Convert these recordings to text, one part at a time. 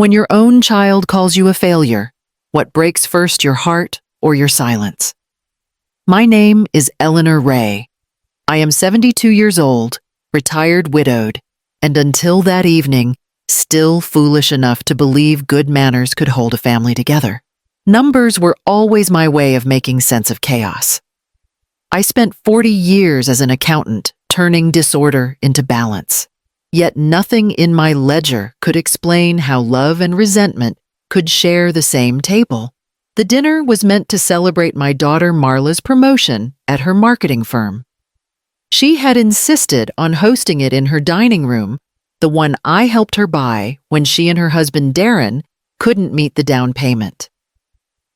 When your own child calls you a failure, what breaks first, your heart or your silence? My name is Eleanor Ray. I am 72 years old, retired widowed, and until that evening, still foolish enough to believe good manners could hold a family together. Numbers were always my way of making sense of chaos. I spent 40 years as an accountant, turning disorder into balance. Yet nothing in my ledger could explain how love and resentment could share the same table. The dinner was meant to celebrate my daughter Marla's promotion at her marketing firm. She had insisted on hosting it in her dining room, the one I helped her buy when she and her husband Darren couldn't meet the down payment.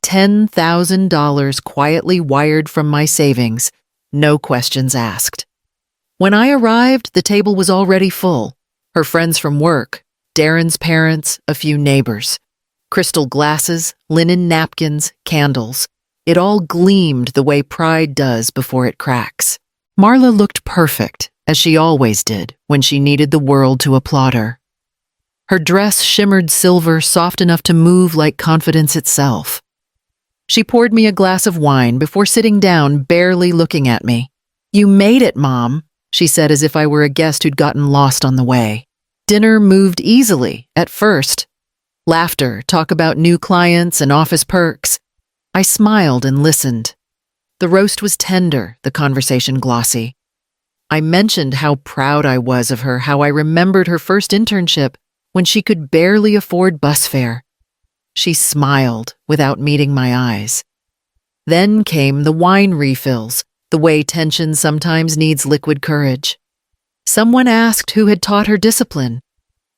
$10,000 quietly wired from my savings, no questions asked. When I arrived, the table was already full. Her friends from work, Darren's parents, a few neighbors. Crystal glasses, linen napkins, candles. It all gleamed the way pride does before it cracks. Marla looked perfect, as she always did when she needed the world to applaud her. Her dress shimmered silver, soft enough to move like confidence itself. She poured me a glass of wine before sitting down, barely looking at me. "You made it, Mom," she said as if I were a guest who'd gotten lost on the way. Dinner moved easily, at first. Laughter, talk about new clients and office perks. I smiled and listened. The roast was tender, the conversation glossy. I mentioned how proud I was of her, how I remembered her first internship when she could barely afford bus fare. She smiled without meeting my eyes. Then came the wine refills, the way tension sometimes needs liquid courage. Someone asked who had taught her discipline.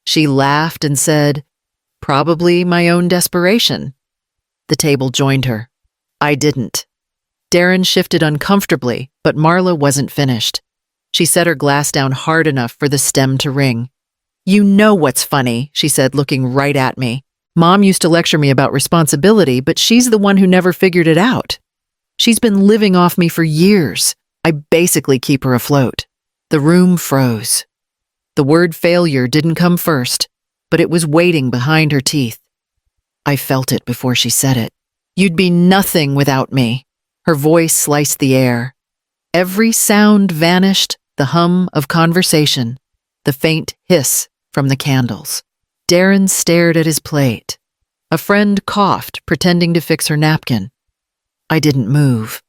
She laughed and said, "Probably my own desperation." The table joined her. I didn't. Darren shifted uncomfortably, but Marla wasn't finished. She set her glass down hard enough for the stem to ring. "You know what's funny," she said, looking right at me. "Mom used to lecture me about responsibility, but she's the one who never figured it out. She's been living off me for years. I basically keep her afloat." The room froze. The word failure didn't come first, but it was waiting behind her teeth. I felt it before she said it. "You'd be nothing without me." Her voice sliced the air. Every sound vanished, the hum of conversation, the faint hiss from the candles. Darren stared at his plate. A friend coughed, pretending to fix her napkin. I didn't move.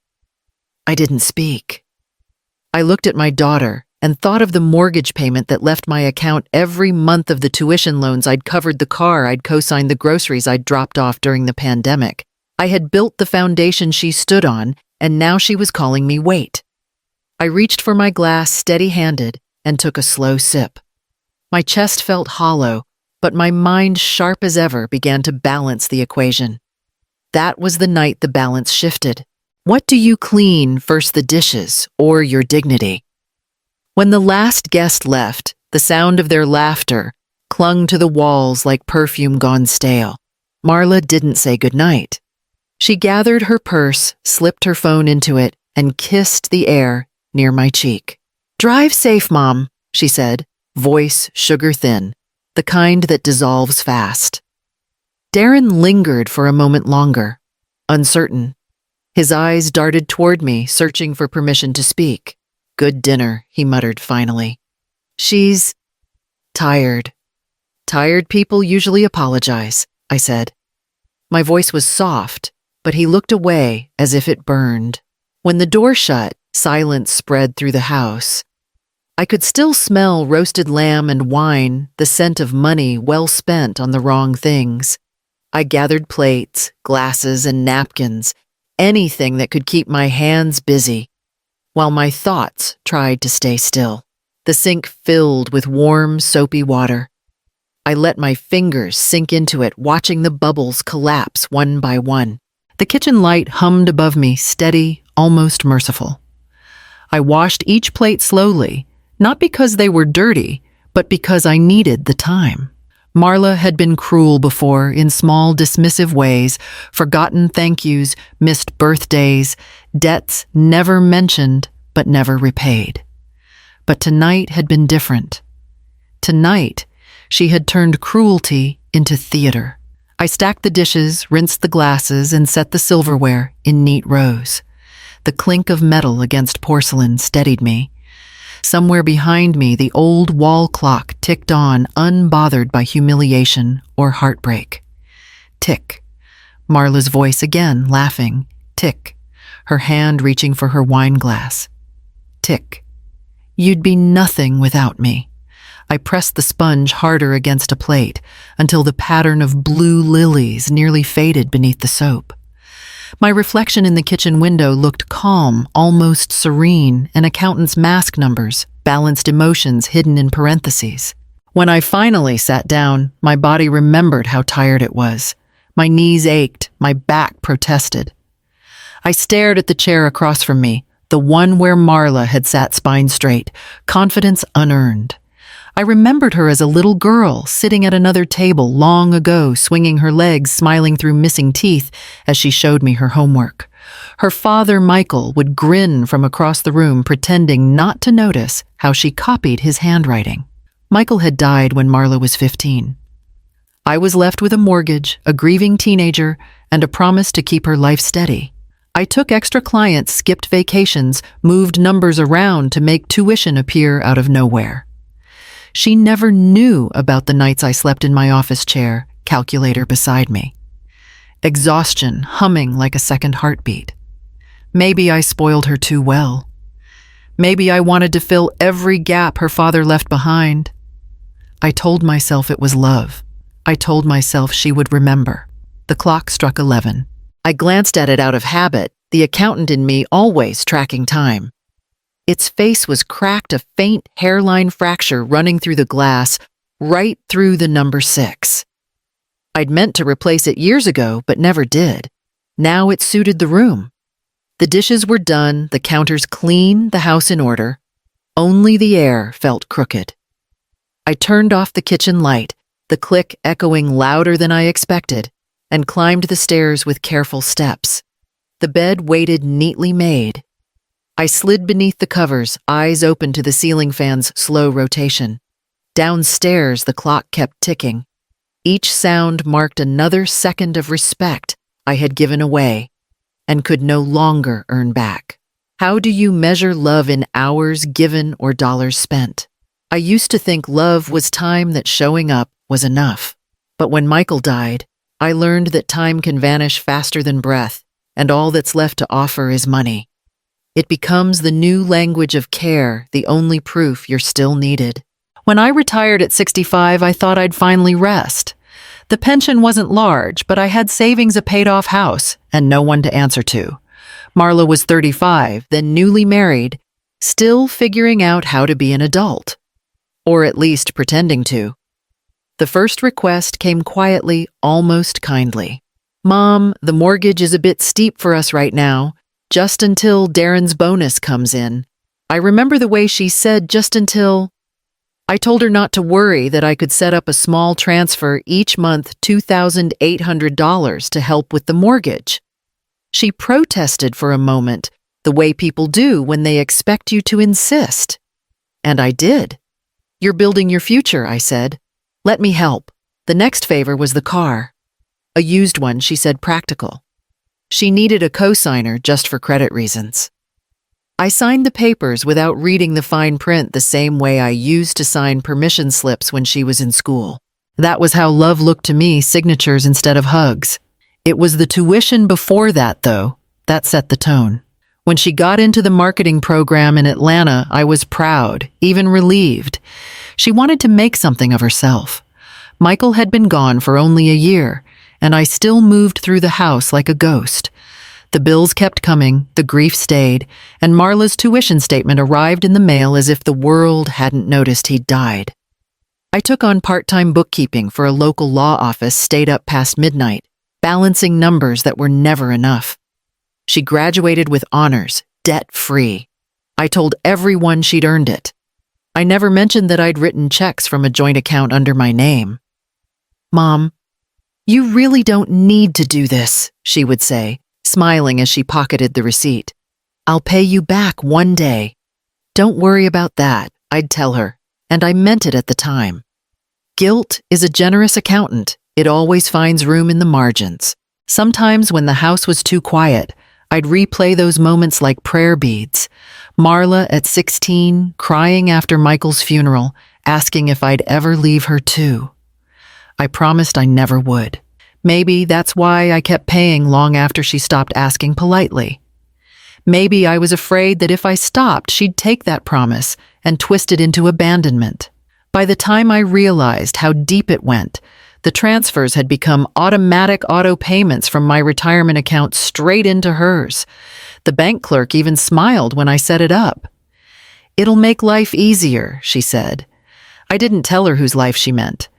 I didn't speak. I looked at my daughter and thought of the mortgage payment that left my account every month of the tuition loans I'd covered, the car I'd co-signed, the groceries I'd dropped off during the pandemic. I had built the foundation she stood on, and now she was calling me wait. I reached for my glass steady-handed and took a slow sip. My chest felt hollow, but my mind, sharp as ever, began to balance the equation. That was the night the balance shifted. What do you clean, first the dishes or your dignity? When the last guest left, the sound of their laughter clung to the walls like perfume gone stale. Marla didn't say goodnight. She gathered her purse, slipped her phone into it, and kissed the air near my cheek. "Drive safe, Mom," she said, voice sugar thin, the kind that dissolves fast. Darren lingered for a moment longer, uncertain. His eyes darted toward me, searching for permission to speak. "Good dinner," he muttered finally. "She's tired." "Tired people usually apologize," I said. My voice was soft, but he looked away as if it burned. When the door shut, silence spread through the house. I could still smell roasted lamb and wine, the scent of money well spent on the wrong things. I gathered plates, glasses, and napkins, anything that could keep my hands busy, while my thoughts tried to stay still. The sink filled with warm, soapy water. I let my fingers sink into it, watching the bubbles collapse one by one. The kitchen light hummed above me, steady, almost merciful. I washed each plate slowly, not because they were dirty, but because I needed the time. Marla had been cruel before, in small, dismissive ways, forgotten thank yous, missed birthdays, debts never mentioned but never repaid. But tonight had been different. Tonight, she had turned cruelty into theater. I stacked the dishes, rinsed the glasses, and set the silverware in neat rows. The clink of metal against porcelain steadied me. Somewhere behind me, the old wall clock ticked on, unbothered by humiliation or heartbreak. Tick. Marla's voice again, laughing. Tick. Her hand reaching for her wine glass. Tick. You'd be nothing without me. I pressed the sponge harder against a plate until the pattern of blue lilies nearly faded beneath the soap. My reflection in the kitchen window looked calm, almost serene, and accountant's mask numbers balanced emotions hidden in parentheses. When I finally sat down, my body remembered how tired it was. My knees ached, my back protested. I stared at the chair across from me, the one where Marla had sat spine straight, confidence unearned. I remembered her as a little girl sitting at another table long ago, swinging her legs, smiling through missing teeth as she showed me her homework. Her father, Michael, would grin from across the room, pretending not to notice how she copied his handwriting. Michael had died when Marla was 15. I was left with a mortgage, a grieving teenager, and a promise to keep her life steady. I took extra clients, skipped vacations, moved numbers around to make tuition appear out of nowhere. She never knew about the nights I slept in my office chair, calculator beside me. Exhaustion humming like a second heartbeat. Maybe I spoiled her too well. Maybe I wanted to fill every gap her father left behind. I told myself it was love. I told myself she would remember. The clock struck 11. I glanced at it out of habit, the accountant in me always tracking time. Its face was cracked, a faint hairline fracture running through the glass, right through the number 6. I'd meant to replace it years ago, but never did. Now it suited the room. The dishes were done, the counters clean, the house in order. Only the air felt crooked. I turned off the kitchen light, the click echoing louder than I expected, and climbed the stairs with careful steps. The bed waited neatly made. I slid beneath the covers, eyes open to the ceiling fan's slow rotation. Downstairs, the clock kept ticking. Each sound marked another second of respect I had given away and could no longer earn back. How do you measure love in hours given or dollars spent? I used to think love was time that showing up was enough. But when Michael died, I learned that time can vanish faster than breath, and all that's left to offer is money. It becomes the new language of care, the only proof you're still needed. When I retired at 65, I thought I'd finally rest. The pension wasn't large, but I had savings, a paid-off house, and no one to answer to. Marla was 35, then newly married, still figuring out how to be an adult. Or at least pretending to. The first request came quietly, almost kindly. "Mom, the mortgage is a bit steep for us right now. Just until Darren's bonus comes in." I remember the way she said just until. I told her not to worry, that I could set up a small transfer each month, $2,800 to help with the mortgage. She protested for a moment, the way people do when they expect you to insist. And I did. "You're building your future," I said. "Let me help." The next favor was the car. A used one, she said, practical. She needed a co-signer just for credit reasons. I signed the papers without reading the fine print, the same way I used to sign permission slips when she was in school. That was how love looked to me, signatures instead of hugs. It was the tuition before that, though, that set the tone. When she got into the marketing program in Atlanta, I was proud, even relieved. She wanted to make something of herself. Michael had been gone for only a year, and I still moved through the house like a ghost. The bills kept coming, the grief stayed, and Marla's tuition statement arrived in the mail as if the world hadn't noticed he'd died. I took on part-time bookkeeping for a local law office, stayed up past midnight, balancing numbers that were never enough. She graduated with honors, debt-free. I told everyone she'd earned it. I never mentioned that I'd written checks from a joint account under my name. "Mom, you really don't need to do this," she would say, smiling as she pocketed the receipt. "I'll pay you back one day." "Don't worry about that," I'd tell her, and I meant it at the time. Guilt is a generous accountant, It always finds room in the margins. Sometimes when the house was too quiet, I'd replay those moments like prayer beads. Marla at 16, crying after Michael's funeral, asking if I'd ever leave her too. I promised I never would. Maybe that's why I kept paying long after she stopped asking politely. Maybe I was afraid that if I stopped, she'd take that promise and twist it into abandonment. By the time I realized how deep it went, the transfers had become automatic auto payments from my retirement account straight into hers. The bank clerk even smiled when I set it up. "It'll make life easier," she said. I didn't tell her whose life she meant.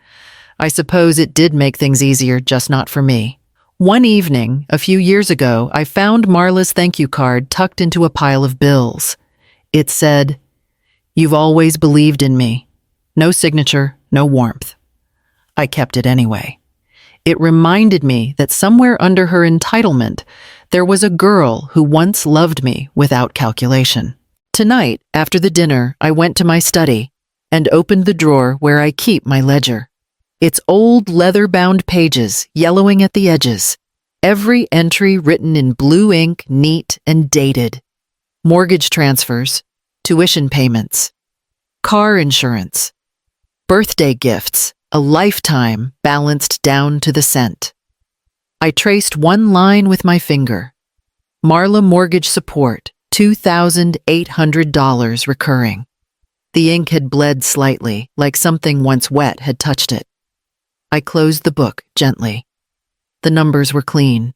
I suppose it did make things easier, just not for me. One evening, a few years ago, I found Marla's thank you card tucked into a pile of bills. It said, "You've always believed in me." No signature, no warmth. I kept it anyway. It reminded me that somewhere under her entitlement, there was a girl who once loved me without calculation. Tonight, after the dinner, I went to my study and opened the drawer where I keep my ledger. Its old leather-bound pages, yellowing at the edges. Every entry written in blue ink, neat and dated. Mortgage transfers, tuition payments, car insurance, birthday gifts, a lifetime balanced down to the cent. I traced one line with my finger. Marla Mortgage Support, $2,800 recurring. The ink had bled slightly, like something once wet had touched it. I closed the book gently. The numbers were clean.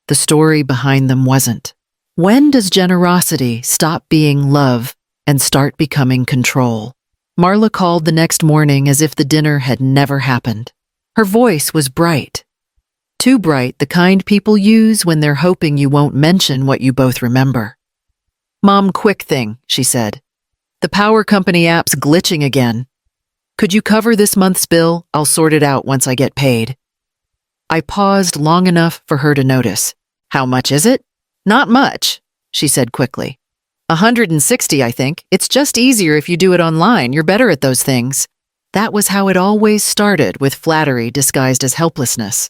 The story behind them wasn't. When does generosity stop being love and start becoming control? Marla called the next morning as if the dinner had never happened. Her voice was bright. Too bright, the kind people use when they're hoping you won't mention what you both remember. "Mom, quick thing," she said. "The power company app's glitching again. Could you cover this month's bill? I'll sort it out once I get paid." I paused long enough for her to notice. "How much is it?" "Not much," she said quickly. $160, I think. It's just easier if you do it online. You're better at those things." That was how it always started, with flattery disguised as helplessness.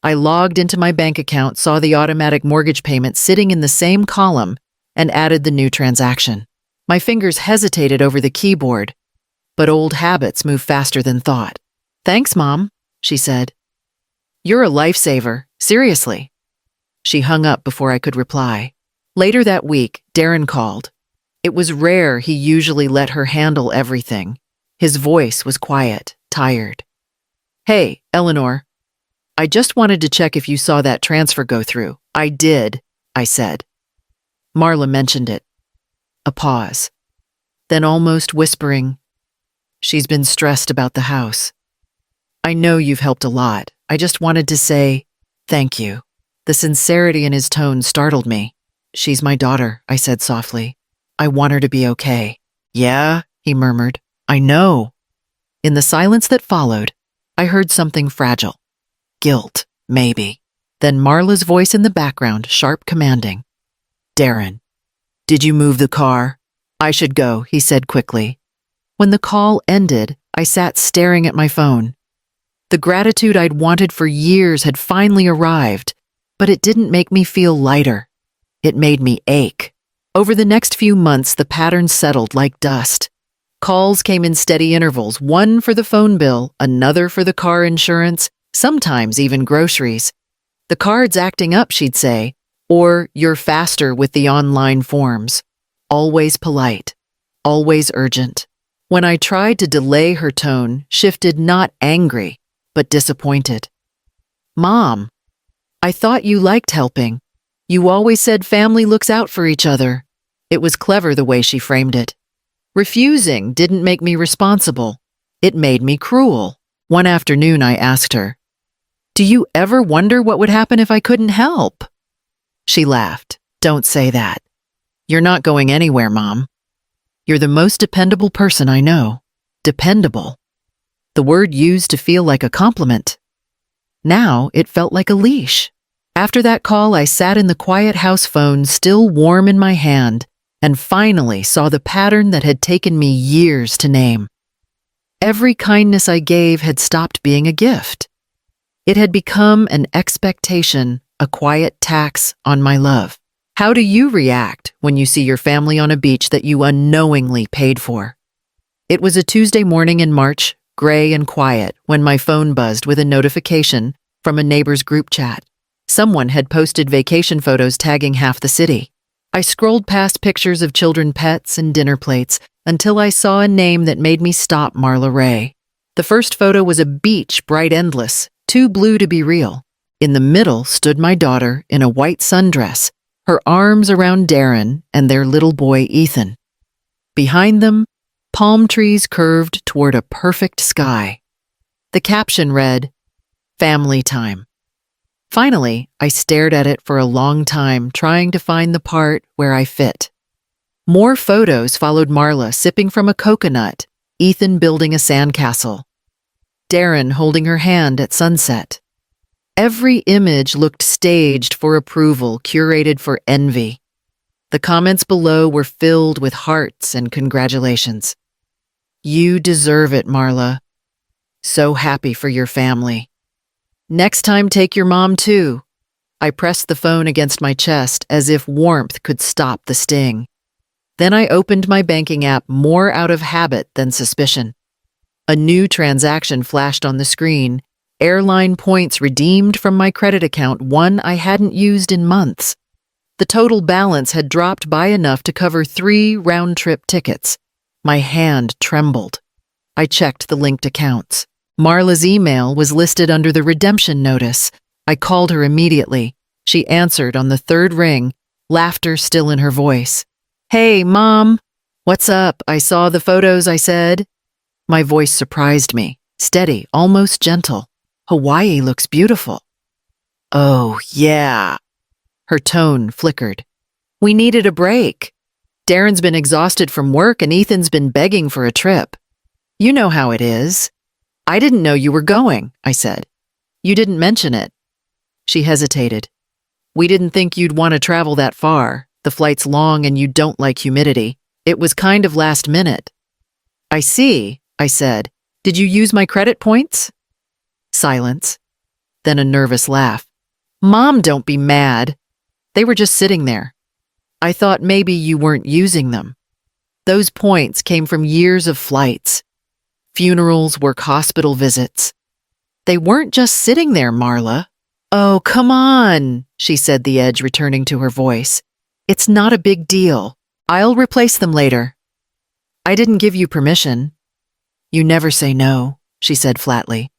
I logged into my bank account, saw the automatic mortgage payment sitting in the same column, and added the new transaction. My fingers hesitated over the keyboard, but old habits move faster than thought. "Thanks, Mom," she said. "You're a lifesaver, seriously." She hung up before I could reply. Later that week, Darren called. It was rare he usually let her handle everything. His voice was quiet, tired. "Hey, Eleanor. I just wanted to check if you saw that transfer go through." "I did," I said. Marla mentioned it. A pause. Then almost whispering, "She's been stressed about the house. I know you've helped a lot. I just wanted to say thank you." The sincerity in his tone startled me. "She's my daughter," I said softly. "I want her to be okay." "Yeah," he murmured. "I know." In the silence that followed, I heard something fragile. Guilt, maybe. Then Marla's voice in the background, sharp, commanding. "Darren, did you move the car?" "I should go," he said quickly. When the call ended, I sat staring at my phone. The gratitude I'd wanted for years had finally arrived, but it didn't make me feel lighter. It made me ache. Over the next few months, the pattern settled like dust. Calls came in steady intervals, one for the phone bill, another for the car insurance, sometimes even groceries. "The card's acting up," she'd say, or "You're faster with the online forms." Always polite, always urgent. When I tried to delay, her tone shifted, not angry, but disappointed. "Mom, I thought you liked helping. You always said family looks out for each other." It was clever the way she framed it. Refusing didn't make me responsible. It made me cruel. One afternoon I asked her, "Do you ever wonder what would happen if I couldn't help?" She laughed. "Don't say that. You're not going anywhere, Mom. You're the most dependable person I know." Dependable. The word used to feel like a compliment. Now it felt like a leash. After that call, I sat in the quiet house phone, still warm in my hand, and finally saw the pattern that had taken me years to name. Every kindness I gave had stopped being a gift. It had become an expectation, a quiet tax on my love. How do you react when you see your family on a beach that you unknowingly paid for? It was a Tuesday morning in March, gray and quiet, when my phone buzzed with a notification from a neighbor's group chat. Someone had posted vacation photos tagging half the city. I scrolled past pictures of children pets and dinner plates until I saw a name that made me stop Marla Ray. The first photo was a beach bright endless, too blue to be real. In the middle stood my daughter in a white sundress, her arms around Darren and their little boy Ethan. Behind them, palm trees curved toward a perfect sky. The caption read, "Family time." Finally, I stared at it for a long time, trying to find the part where I fit. More photos followed Marla sipping from a coconut, Ethan building a sandcastle, Darren holding her hand at sunset. Every image looked staged for approval, curated for envy. The comments below were filled with hearts and congratulations. "You deserve it, Marla. So happy for your family. Next time, take your mom too." I pressed the phone against my chest as if warmth could stop the sting. Then I opened my banking app more out of habit than suspicion. A new transaction flashed on the screen, airline points redeemed from my credit account, one I hadn't used in months. The total balance had dropped by enough to cover 3 round-trip tickets. My hand trembled. I checked the linked accounts. Marla's email was listed under the redemption notice. I called her immediately. She answered on the 3rd ring, laughter still in her voice. "Hey, Mom." "What's up? I saw the photos," I said. My voice surprised me, steady, almost gentle. "Hawaii looks beautiful." "Oh, yeah." Her tone flickered. "We needed a break. Darren's been exhausted from work and Ethan's been begging for a trip. You know how it is." "I didn't know you were going," I said. "You didn't mention it." She hesitated. "We didn't think you'd want to travel that far. The flight's long and you don't like humidity. It was kind of last minute." "I see," I said. "Did you use my credit points?" Silence. Then a nervous laugh. "Mom, don't be mad. They were just sitting there. I thought maybe you weren't using them. Those points came from years of flights. Funerals, work hospital visits. They weren't just sitting there, Marla." "Oh, come on," she said, the edge returning to her voice. "It's not a big deal. I'll replace them later." "I didn't give you permission." "You never say no," she said flatly.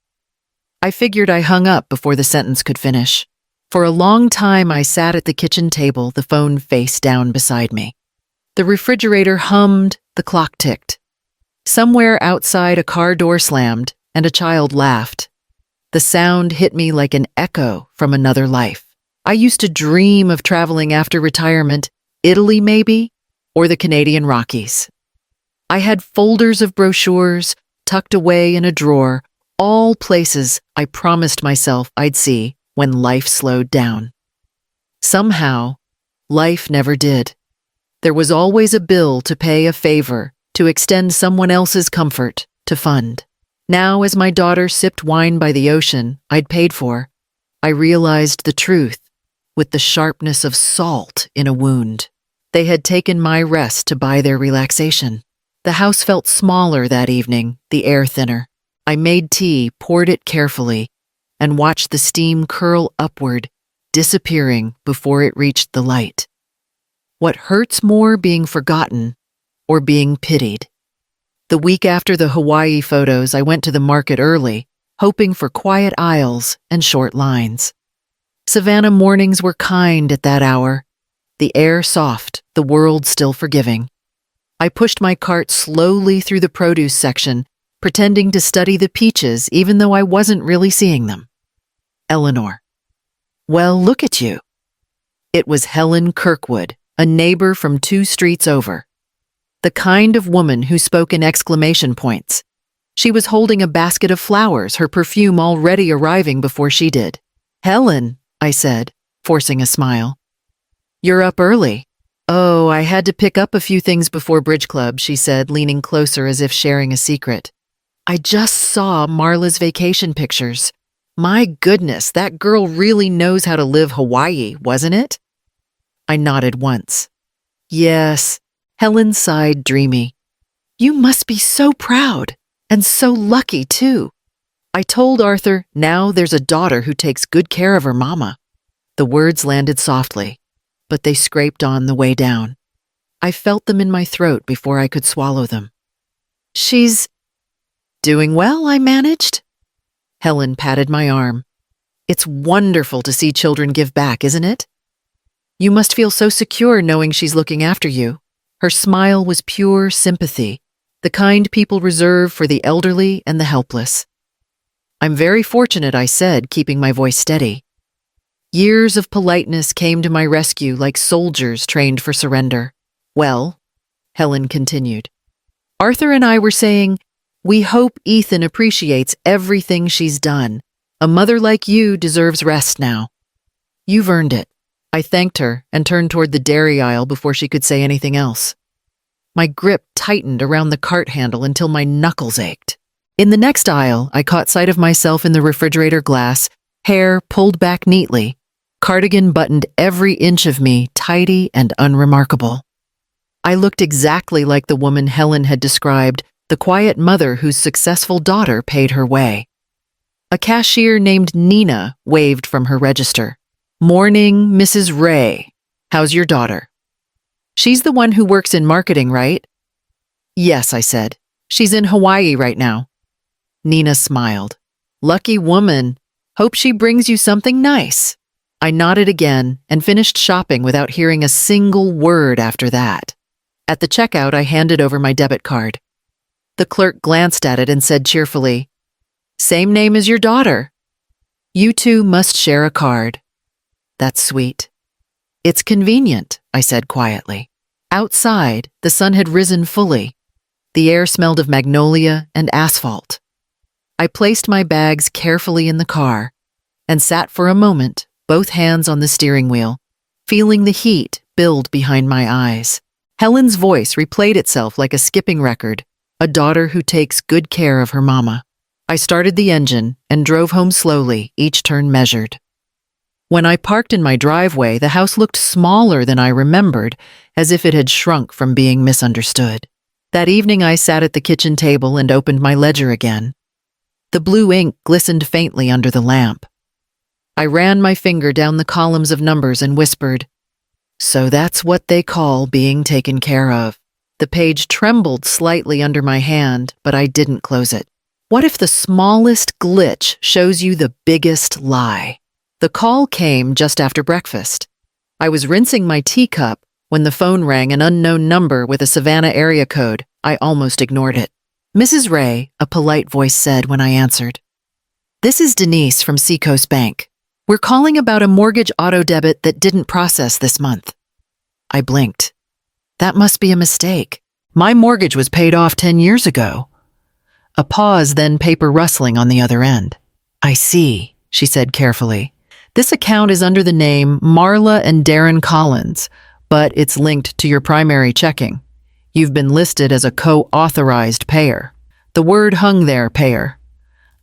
I figured I hung up before the sentence could finish. For a long time, I sat at the kitchen table, the phone face down beside me. The refrigerator hummed, the clock ticked. Somewhere outside, a car door slammed, and a child laughed. The sound hit me like an echo from another life. I used to dream of traveling after retirement, Italy maybe, or the Canadian Rockies. I had folders of brochures tucked away in a drawer, all places I promised myself I'd see when life slowed down. Somehow, life never did. There was always a bill to pay, a favor, to extend someone else's comfort, to fund. Now, as my daughter sipped wine by the ocean I'd paid for, I realized the truth with the sharpness of salt in a wound. They had taken my rest to buy their relaxation. The house felt smaller that evening, the air thinner. I made tea, poured it carefully, and watched the steam curl upward, disappearing before it reached the light. What hurts more, being forgotten or being pitied? The week after the Hawaii photos, I went to the market early, hoping for quiet aisles and short lines. Savannah mornings were kind at that hour, the air soft, the world still forgiving. I pushed my cart slowly through the produce section, pretending to study the peaches even though I wasn't really seeing them. Eleanor. "Well, look at you." It was Helen Kirkwood, a neighbor from 2 streets over. The kind of woman who spoke in exclamation points. She was holding a basket of flowers, her perfume already arriving before she did. "Helen," I said, forcing a smile. "You're up early." "Oh, I had to pick up a few things before bridge club," she said, leaning closer as if sharing a secret. "I just saw Marla's vacation pictures. My goodness, that girl really knows how to live Hawaii, wasn't it? I nodded once. Yes, Helen sighed dreamy. You must be so proud, and so lucky, too. I told Arthur now there's a daughter who takes good care of her mama. The words landed softly, but they scraped on the way down. I felt them in my throat before I could swallow them. She's doing well, I managed. Helen patted my arm. It's wonderful to see children give back, isn't it? You must feel so secure knowing she's looking after you. Her smile was pure sympathy, the kind people reserve for the elderly and the helpless. I'm very fortunate, I said, keeping my voice steady. Years of politeness came to my rescue like soldiers trained for surrender. Well, Helen continued, Arthur and I were saying, we hope Ethan appreciates everything she's done. A mother like you deserves rest now. You've earned it. I thanked her and turned toward the dairy aisle before she could say anything else. My grip tightened around the cart handle until my knuckles ached. In the next aisle, I caught sight of myself in the refrigerator glass, hair pulled back neatly, cardigan buttoned every inch of me tidy and unremarkable. I looked exactly like the woman Helen had described, the quiet mother whose successful daughter paid her way. A cashier named Nina waved from her register. Morning, Mrs. Ray. How's your daughter? She's the one who works in marketing, right? Yes, I said. She's in Hawaii right now. Nina smiled. Lucky woman. Hope she brings you something nice. I nodded again and finished shopping without hearing a single word after that. At the checkout, I handed over my debit card. The clerk glanced at it and said cheerfully, Same name as your daughter. You two must share a card. That's sweet. It's convenient, I said quietly. Outside, the sun had risen fully. The air smelled of magnolia and asphalt. I placed my bags carefully in the car and sat for a moment, both hands on the steering wheel, feeling the heat build behind my eyes. Helen's voice replayed itself like a skipping record, a daughter who takes good care of her mama. I started the engine and drove home slowly, each turn measured. When I parked in my driveway, the house looked smaller than I remembered, as if it had shrunk from being misunderstood. That evening I sat at the kitchen table and opened my ledger again. The blue ink glistened faintly under the lamp. I ran my finger down the columns of numbers and whispered, So that's what they call being taken care of. The page trembled slightly under my hand, but I didn't close it. What if the smallest glitch shows you the biggest lie? The call came just after breakfast. I was rinsing my teacup when the phone rang, an unknown number with a Savannah area code. I almost ignored it. Mrs. Ray, a polite voice said when I answered. This is Denise from Seacoast Bank. We're calling about a mortgage auto debit that didn't process this month. I blinked. That must be a mistake. My mortgage was paid off 10 years ago. A pause, then paper rustling on the other end. I see, she said carefully. This account is under the name Marla and Darren Collins, but it's linked to your primary checking. You've been listed as a co-authorized payer. The word hung there, payer.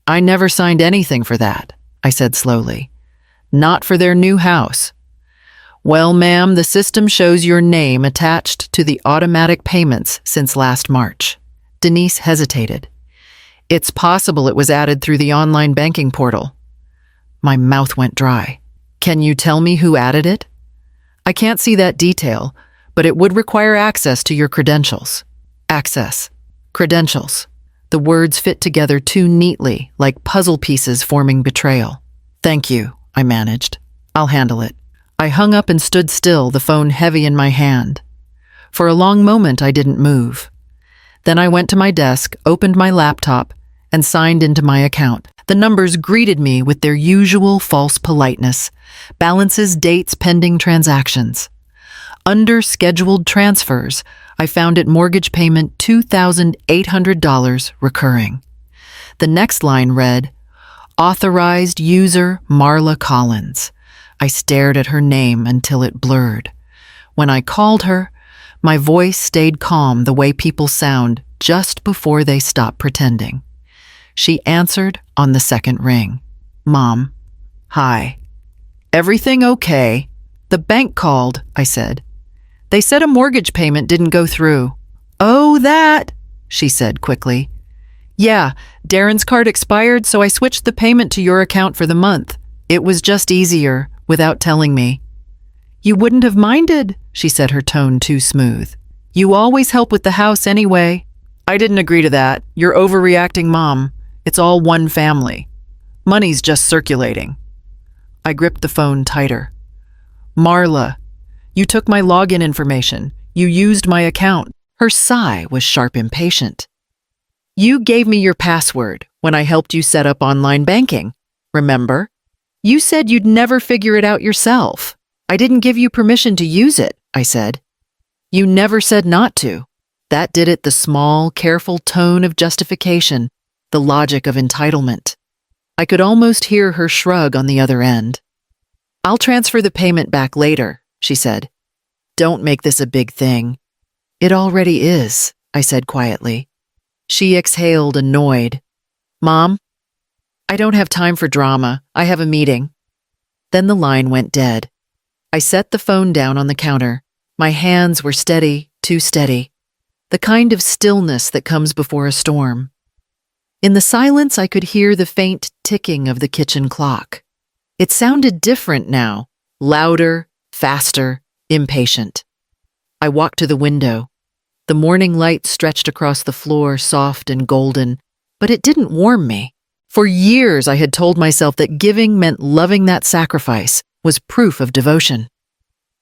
I never signed anything for that, I said slowly. Not for their new house. Well, ma'am, the system shows your name attached to the automatic payments since last March. Denise hesitated. It's possible it was added through the online banking portal. My mouth went dry. Can you tell me who added it? I can't see that detail, but it would require access to your credentials. Access. Credentials. The words fit together too neatly, like puzzle pieces forming betrayal. Thank you, I managed. I'll handle it. I hung up and stood still, the phone heavy in my hand. For a long moment, I didn't move. Then I went to my desk, opened my laptop, and signed into my account. The numbers greeted me with their usual false politeness. Balances, dates, pending transactions. Under scheduled transfers, I found it mortgage payment $2,800 recurring. The next line read, Authorized user Marla Collins. I stared at her name until it blurred. When I called her, my voice stayed calm the way people sound just before they stop pretending. She answered on the second ring. Mom. Hi. Everything okay? The bank called, I said. They said a mortgage payment didn't go through. Oh, that, she said quickly. Yeah, Darren's card expired, so I switched the payment to your account for the month. It was just easier, without telling me. You wouldn't have minded, she said, her tone too smooth. You always help with the house anyway. I didn't agree to that. You're overreacting, Mom. It's all one family. Money's just circulating. I gripped the phone tighter. Marla, you took my login information. You used my account. Her sigh was sharp impatient. You gave me your password when I helped you set up online banking. Remember? You said you'd never figure it out yourself. I didn't give you permission to use it, I said. You never said not to. That did it, the small, careful tone of justification, the logic of entitlement. I could almost hear her shrug on the other end. I'll transfer the payment back later, she said. Don't make this a big thing. It already is, I said quietly. She exhaled, annoyed. Mom, I don't have time for drama. I have a meeting. Then the line went dead. I set the phone down on the counter. My hands were steady, too steady. The kind of stillness that comes before a storm. In the silence, I could hear the faint ticking of the kitchen clock. It sounded different now, louder, faster, impatient. I walked to the window. The morning light stretched across the floor, soft and golden, but it didn't warm me. For years, I had told myself that giving meant loving that sacrifice was proof of devotion.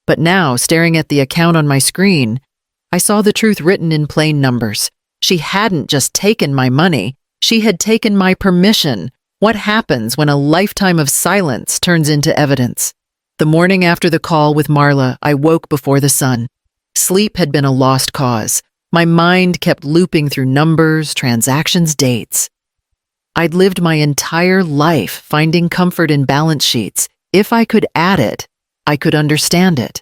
But now, staring at the account on my screen, I saw the truth written in plain numbers. She hadn't just taken my money, she had taken my permission. What happens when a lifetime of silence turns into evidence? The morning after the call with Marla, I woke before the sun. Sleep had been a lost cause. My mind kept looping through numbers, transactions, dates. I'd lived my entire life finding comfort in balance sheets. If I could add it, I could understand it.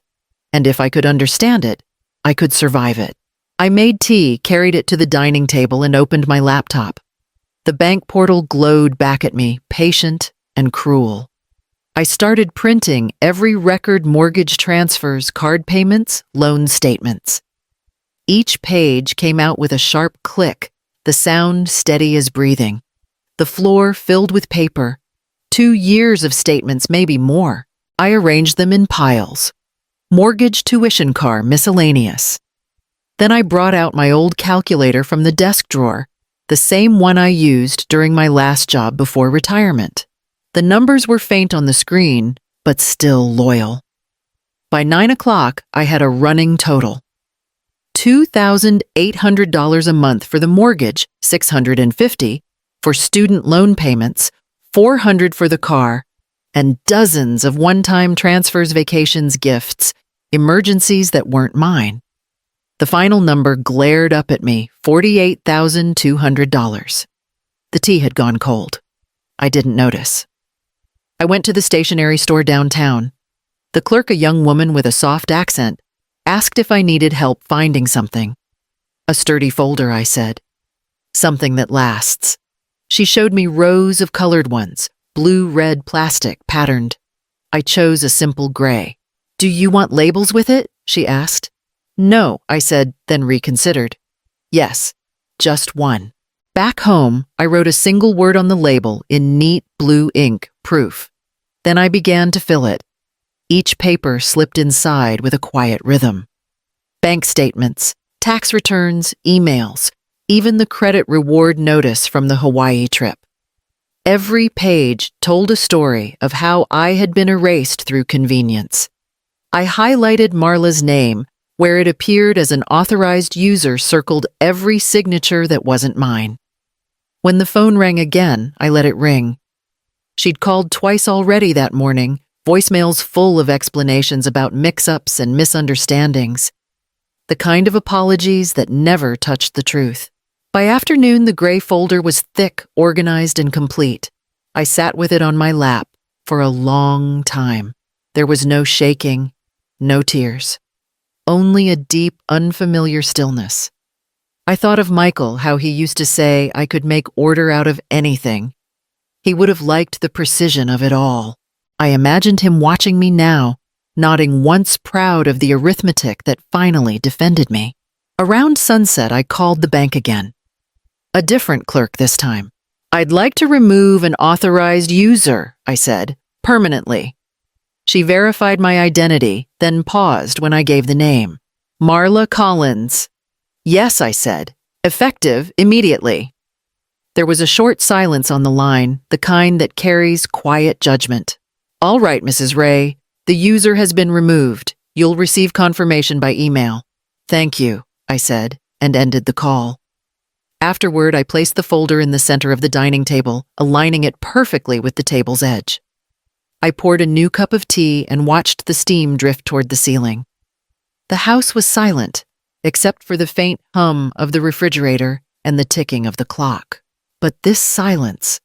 And if I could understand it, I could survive it. I made tea, carried it to the dining table, and opened my laptop. The bank portal glowed back at me, patient and cruel. I started printing every record: mortgage transfers, card payments, loan statements. Each page came out with a sharp click, the sound steady as breathing. The floor filled with paper. 2 years of statements, maybe more. I arranged them in piles. Mortgage, tuition, car, miscellaneous. Then I brought out my old calculator from the desk drawer, the same one I used during my last job before retirement. The numbers were faint on the screen, but still loyal. By 9 o'clock, I had a running total. $2,800 a month for the mortgage, $650 for student loan payments, $400 for the car, and dozens of one-time transfers, vacations, gifts, emergencies that weren't mine. The final number glared up at me, $48,200. The tea had gone cold. I didn't notice. I went to the stationery store downtown. The clerk, a young woman with a soft accent, asked if I needed help finding something. A sturdy folder, I said. Something that lasts. She showed me rows of colored ones, blue-red plastic, patterned. I chose a simple gray. Do you want labels with it? She asked. No, I said, then reconsidered. Yes, just one. Back home, I wrote a single word on the label in neat blue ink, proof. Then I began to fill it. Each paper slipped inside with a quiet rhythm. Bank statements, tax returns, emails, even the credit reward notice from the Hawaii trip. Every page told a story of how I had been erased through convenience. I highlighted Marla's name where it appeared as an authorized user, circled every signature that wasn't mine. When the phone rang again, I let it ring. She'd called twice already that morning, voicemails full of explanations about mix-ups and misunderstandings. The kind of apologies that never touched the truth. By afternoon, the gray folder was thick, organized, and complete. I sat with it on my lap for a long time. There was no shaking, no tears. Only a deep, unfamiliar stillness. I thought of Michael, how he used to say I could make order out of anything. He would have liked the precision of it all. I imagined him watching me now, nodding once proud of the arithmetic that finally defended me. Around sunset, I called the bank again. A different clerk this time. "I'd like to remove an authorized user," I said, "permanently." She verified my identity, then paused when I gave the name. "Marla Collins." "Yes," I said, "effective immediately." There was a short silence on the line, the kind that carries quiet judgment. "All right, Mrs. Ray, the user has been removed. You'll receive confirmation by email." "Thank you," I said, and ended the call. Afterward, I placed the folder in the center of the dining table, aligning it perfectly with the table's edge. I poured a new cup of tea and watched the steam drift toward the ceiling. The house was silent, except for the faint hum of the refrigerator and the ticking of the clock. But this silence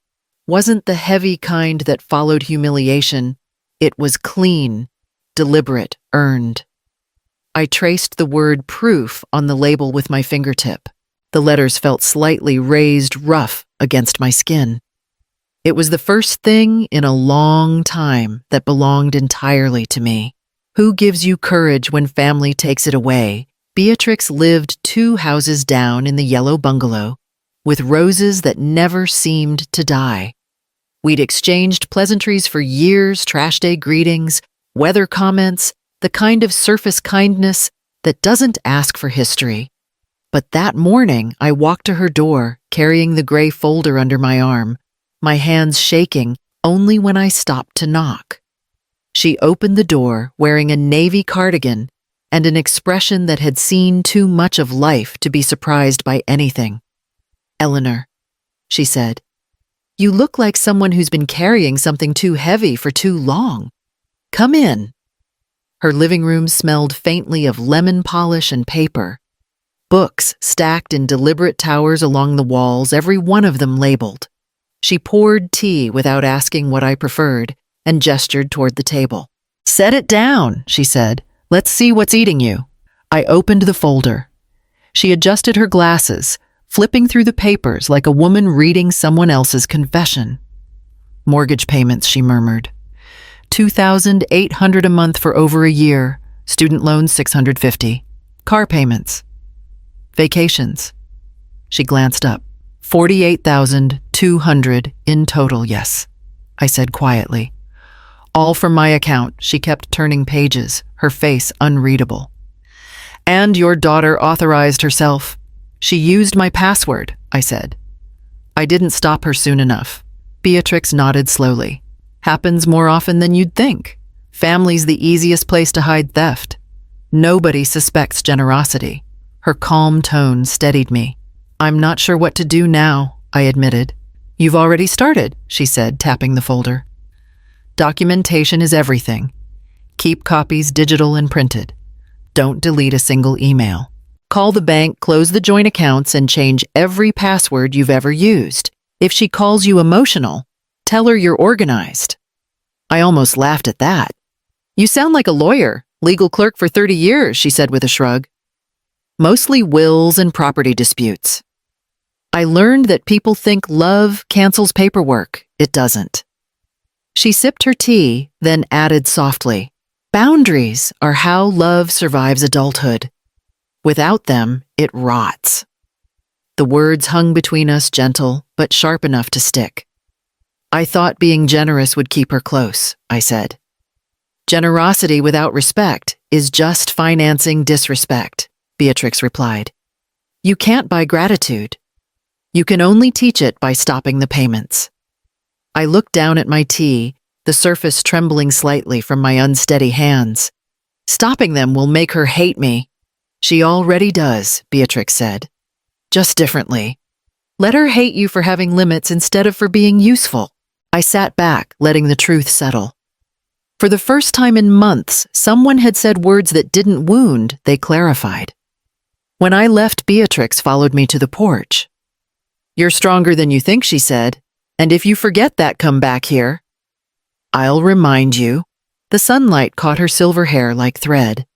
wasn't the heavy kind that followed humiliation. It was clean, deliberate, earned. I traced the word proof on the label with my fingertip. The letters felt slightly raised rough against my skin. It was the first thing in a long time that belonged entirely to me. Who gives you courage when family takes it away? Beatrix lived 2 houses down in the yellow bungalow, with roses that never seemed to die. We'd exchanged pleasantries for years, trash day greetings, weather comments, the kind of surface kindness that doesn't ask for history. But that morning, I walked to her door, carrying the gray folder under my arm, my hands shaking only when I stopped to knock. She opened the door wearing a navy cardigan and an expression that had seen too much of life to be surprised by anything. "Eleanor," she said, "you look like someone who's been carrying something too heavy for too long. Come in." Her living room smelled faintly of lemon polish and paper. Books stacked in deliberate towers along the walls, every one of them labeled. She poured tea without asking what I preferred and gestured toward the table. "Set it down," she said. "Let's see what's eating you." I opened the folder. She adjusted her glasses, flipping through the papers like a woman reading someone else's confession. "Mortgage payments," she murmured. $2,800 a month for over a year. Student loans, $650. Car payments. Vacations. She glanced up. $48,200 in total, yes, I said quietly. All from my account. She kept turning pages, her face unreadable. "And your daughter authorized herself. She used my password," I said. I didn't stop her soon enough. Beatrix nodded slowly. "Happens more often than you'd think. Family's the easiest place to hide theft. Nobody suspects generosity." Her calm tone steadied me. "I'm not sure what to do now," I admitted. "You've already started," she said, tapping the folder. "Documentation is everything. Keep copies digital and printed. Don't delete a single email. Call the bank, close the joint accounts, and change every password you've ever used. If she calls you emotional, tell her you're organized." I almost laughed at that. "You sound like a lawyer, legal clerk for 30 years, she said with a shrug. "Mostly wills and property disputes." I learned that people think love cancels paperwork. It doesn't. She sipped her tea, then added softly, "Boundaries are how love survives adulthood. Without them, it rots." The words hung between us, gentle, but sharp enough to stick. "I thought being generous would keep her close," I said. "Generosity without respect is just financing disrespect," Beatrix replied. "You can't buy gratitude. You can only teach it by stopping the payments." I looked down at my tea, the surface trembling slightly from my unsteady hands. "Stopping them will make her hate me." "She already does," Beatrix said. "Just differently. Let her hate you for having limits instead of for being useful." I sat back, letting the truth settle. For the first time in months, someone had said words that didn't wound, they clarified. When I left, Beatrix followed me to the porch. "You're stronger than you think," she said, "and if you forget that, come back here." "I'll remind you." The sunlight caught her silver hair like thread.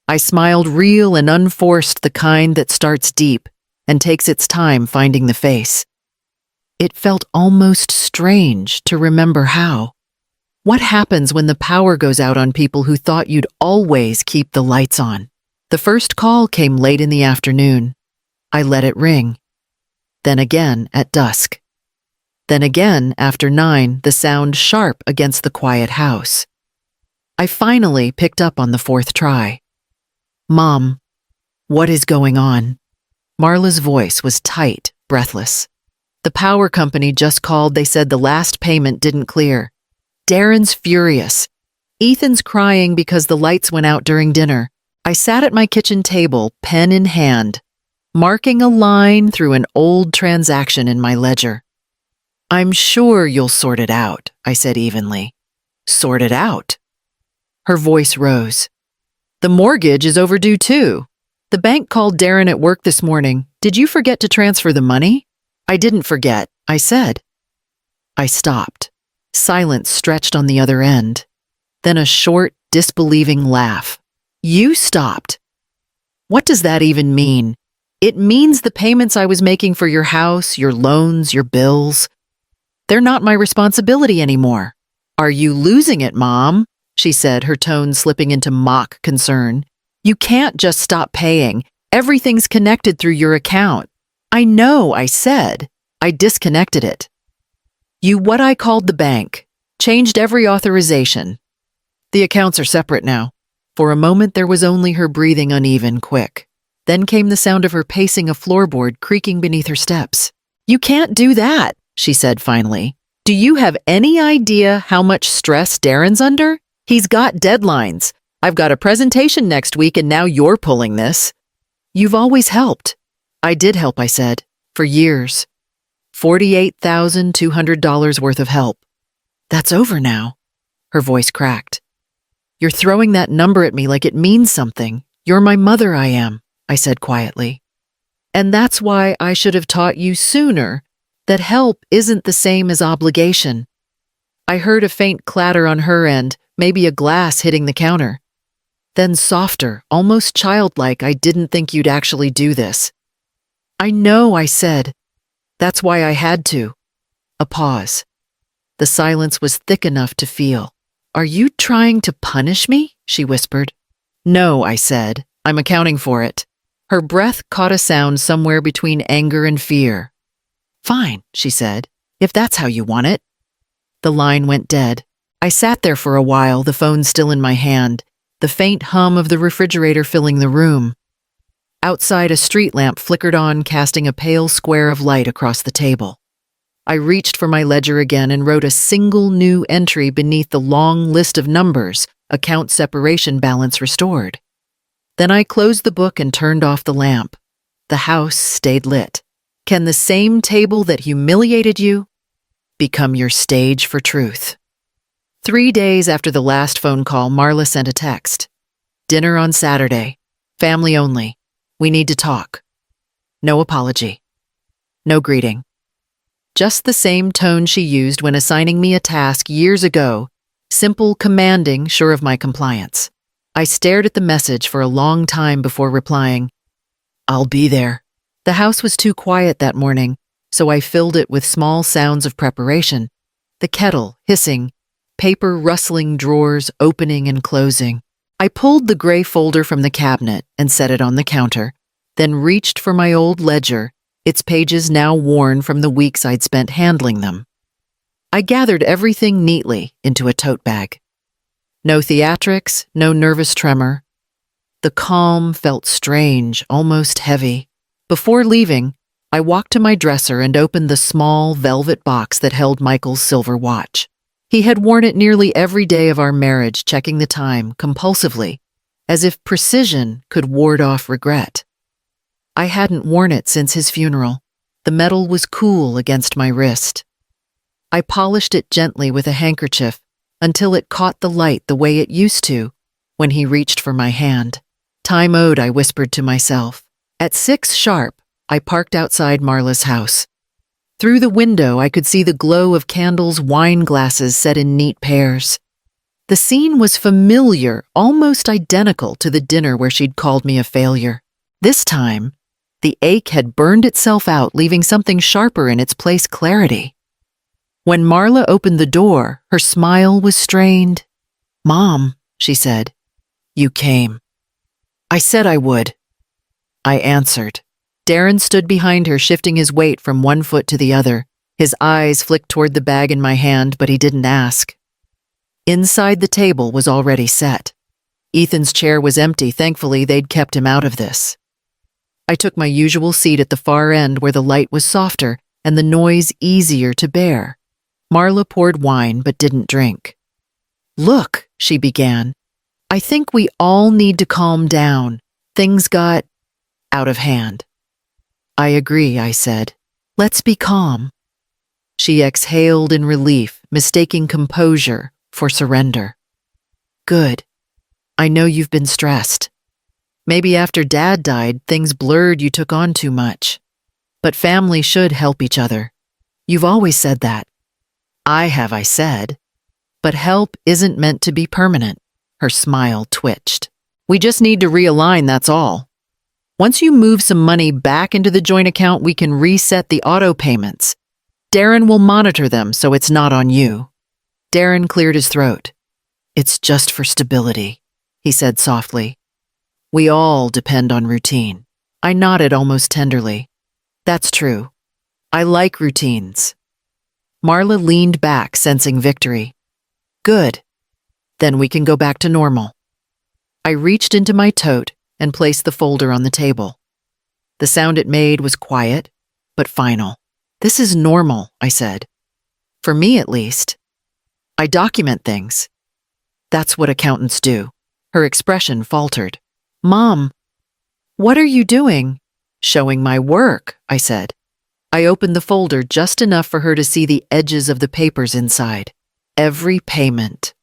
I smiled, real and unforced, the kind that starts deep and takes its time finding the face. It felt almost strange to remember how. What happens when the power goes out on people who thought you'd always keep the lights on? The first call came late in the afternoon. I let it ring. Then again at dusk. Then again after 9, the sound sharp against the quiet house. I finally picked up on the 4th try. "Mom, what is going on?" Marla's voice was tight, breathless. "The power company just called. They said the last payment didn't clear. Darren's furious. Ethan's crying because the lights went out during dinner." I sat at my kitchen table, pen in hand, marking a line through an old transaction in my ledger. "I'm sure you'll sort it out," I said evenly. "Sort it out?" Her voice rose. "The mortgage is overdue too. The bank called Darren at work this morning. Did you forget to transfer the money?" "I didn't forget," I said. I stopped. Silence stretched on the other end. Then a short, disbelieving laugh. "You stopped? What does that even mean?" "It means the payments I was making for your house, your loans, your bills, they're not my responsibility anymore." "Are you losing it, Mom?" she said, her tone slipping into mock concern. "You can't just stop paying. Everything's connected through your account." "I know," I said. "I disconnected it. What I called the bank. Changed every authorization. The accounts are separate now." For a moment there was only her breathing uneven, quick. Then came the sound of her pacing a floorboard, creaking beneath her steps. "You can't do that," she said finally. "Do you have any idea how much stress Darren's under? He's got deadlines. I've got a presentation next week and now you're pulling this." "You've always helped." "I did help," I said, "for years. $48,200 worth of help." "That's over now." Her voice cracked. "You're throwing that number at me like it means something. You're my mother, I am," I said quietly. "And that's why I should have taught you sooner that help isn't the same as obligation." I heard a faint clatter on her end, maybe a glass hitting the counter. Then softer, almost childlike, "I didn't think you'd actually do this." "I know," I said. "That's why I had to." A pause. The silence was thick enough to feel. "Are you trying to punish me?" she whispered. "No," I said. "I'm accounting for it." Her breath caught a sound somewhere between anger and fear. "Fine," she said, "if that's how you want it." The line went dead. I sat there for a while, the phone still in my hand, the faint hum of the refrigerator filling the room. Outside, a street lamp flickered on, casting a pale square of light across the table. I reached for my ledger again and wrote a single new entry beneath the long list of numbers, account separation balance restored. Then I closed the book and turned off the lamp. The house stayed lit. Can the same table that humiliated you become your stage for truth? 3 days after the last phone call, Marla sent a text. "Dinner on Saturday. Family only. We need to talk." No apology. No greeting. Just the same tone she used when assigning me a task years ago, simple, commanding, sure of my compliance. I stared at the message for a long time before replying, "I'll be there." The house was too quiet that morning, so I filled it with small sounds of preparation. The kettle hissing, paper rustling, drawers opening and closing. I pulled the gray folder from the cabinet and set it on the counter, then reached for my old ledger, its pages now worn from the weeks I'd spent handling them. I gathered everything neatly into a tote bag. No theatrics, no nervous tremor. The calm felt strange, almost heavy. Before leaving, I walked to my dresser and opened the small velvet box that held Michael's silver watch. He had worn it nearly every day of our marriage, checking the time compulsively, as if precision could ward off regret. I hadn't worn it since his funeral. The metal was cool against my wrist. I polished it gently with a handkerchief until it caught the light the way it used to when he reached for my hand. "Time owed," I whispered to myself. At 6 sharp, I parked outside Marla's house. Through the window, I could see the glow of candles, wine glasses set in neat pairs. The scene was familiar, almost identical to the dinner where she'd called me a failure. This time, The ache had burned itself out, leaving something sharper in its place: clarity. When Marla opened the door, her smile was strained. "Mom," she said, "you came." "I said I would," I answered. Darren stood behind her, shifting his weight from one foot to the other. His eyes flicked toward the bag in my hand, but he didn't ask. Inside the table was already set. Ethan's chair was empty. Thankfully, they'd kept him out of this. I took my usual seat at the far end where the light was softer and the noise easier to bear. Marla poured wine but didn't drink. "Look," she began, "I think we all need to calm down. Things got out of hand." "I agree," I said. "Let's be calm." She exhaled in relief, mistaking composure for surrender. "Good. I know you've been stressed. Maybe after Dad died, things blurred, you took on too much. But family should help each other. You've always said that." "I have," I said. "But help isn't meant to be permanent." Her smile twitched. "We just need to realign, that's all. Once you move some money back into the joint account, we can reset the auto payments. Darren will monitor them so it's not on you." Darren cleared his throat. "It's just for stability," he said softly. "We all depend on routine." I nodded almost tenderly. "That's true. I like routines." Marla leaned back, sensing victory. "Good. Then we can go back to normal." I reached into my tote and placed the folder on the table. The sound it made was quiet, but final. "This is normal," I said. "For me, at least. I document things. That's what accountants do." Her expression faltered. "Mom, what are you doing?" "Showing my work," I said. I opened the folder just enough for her to see the edges of the papers inside. Every payment,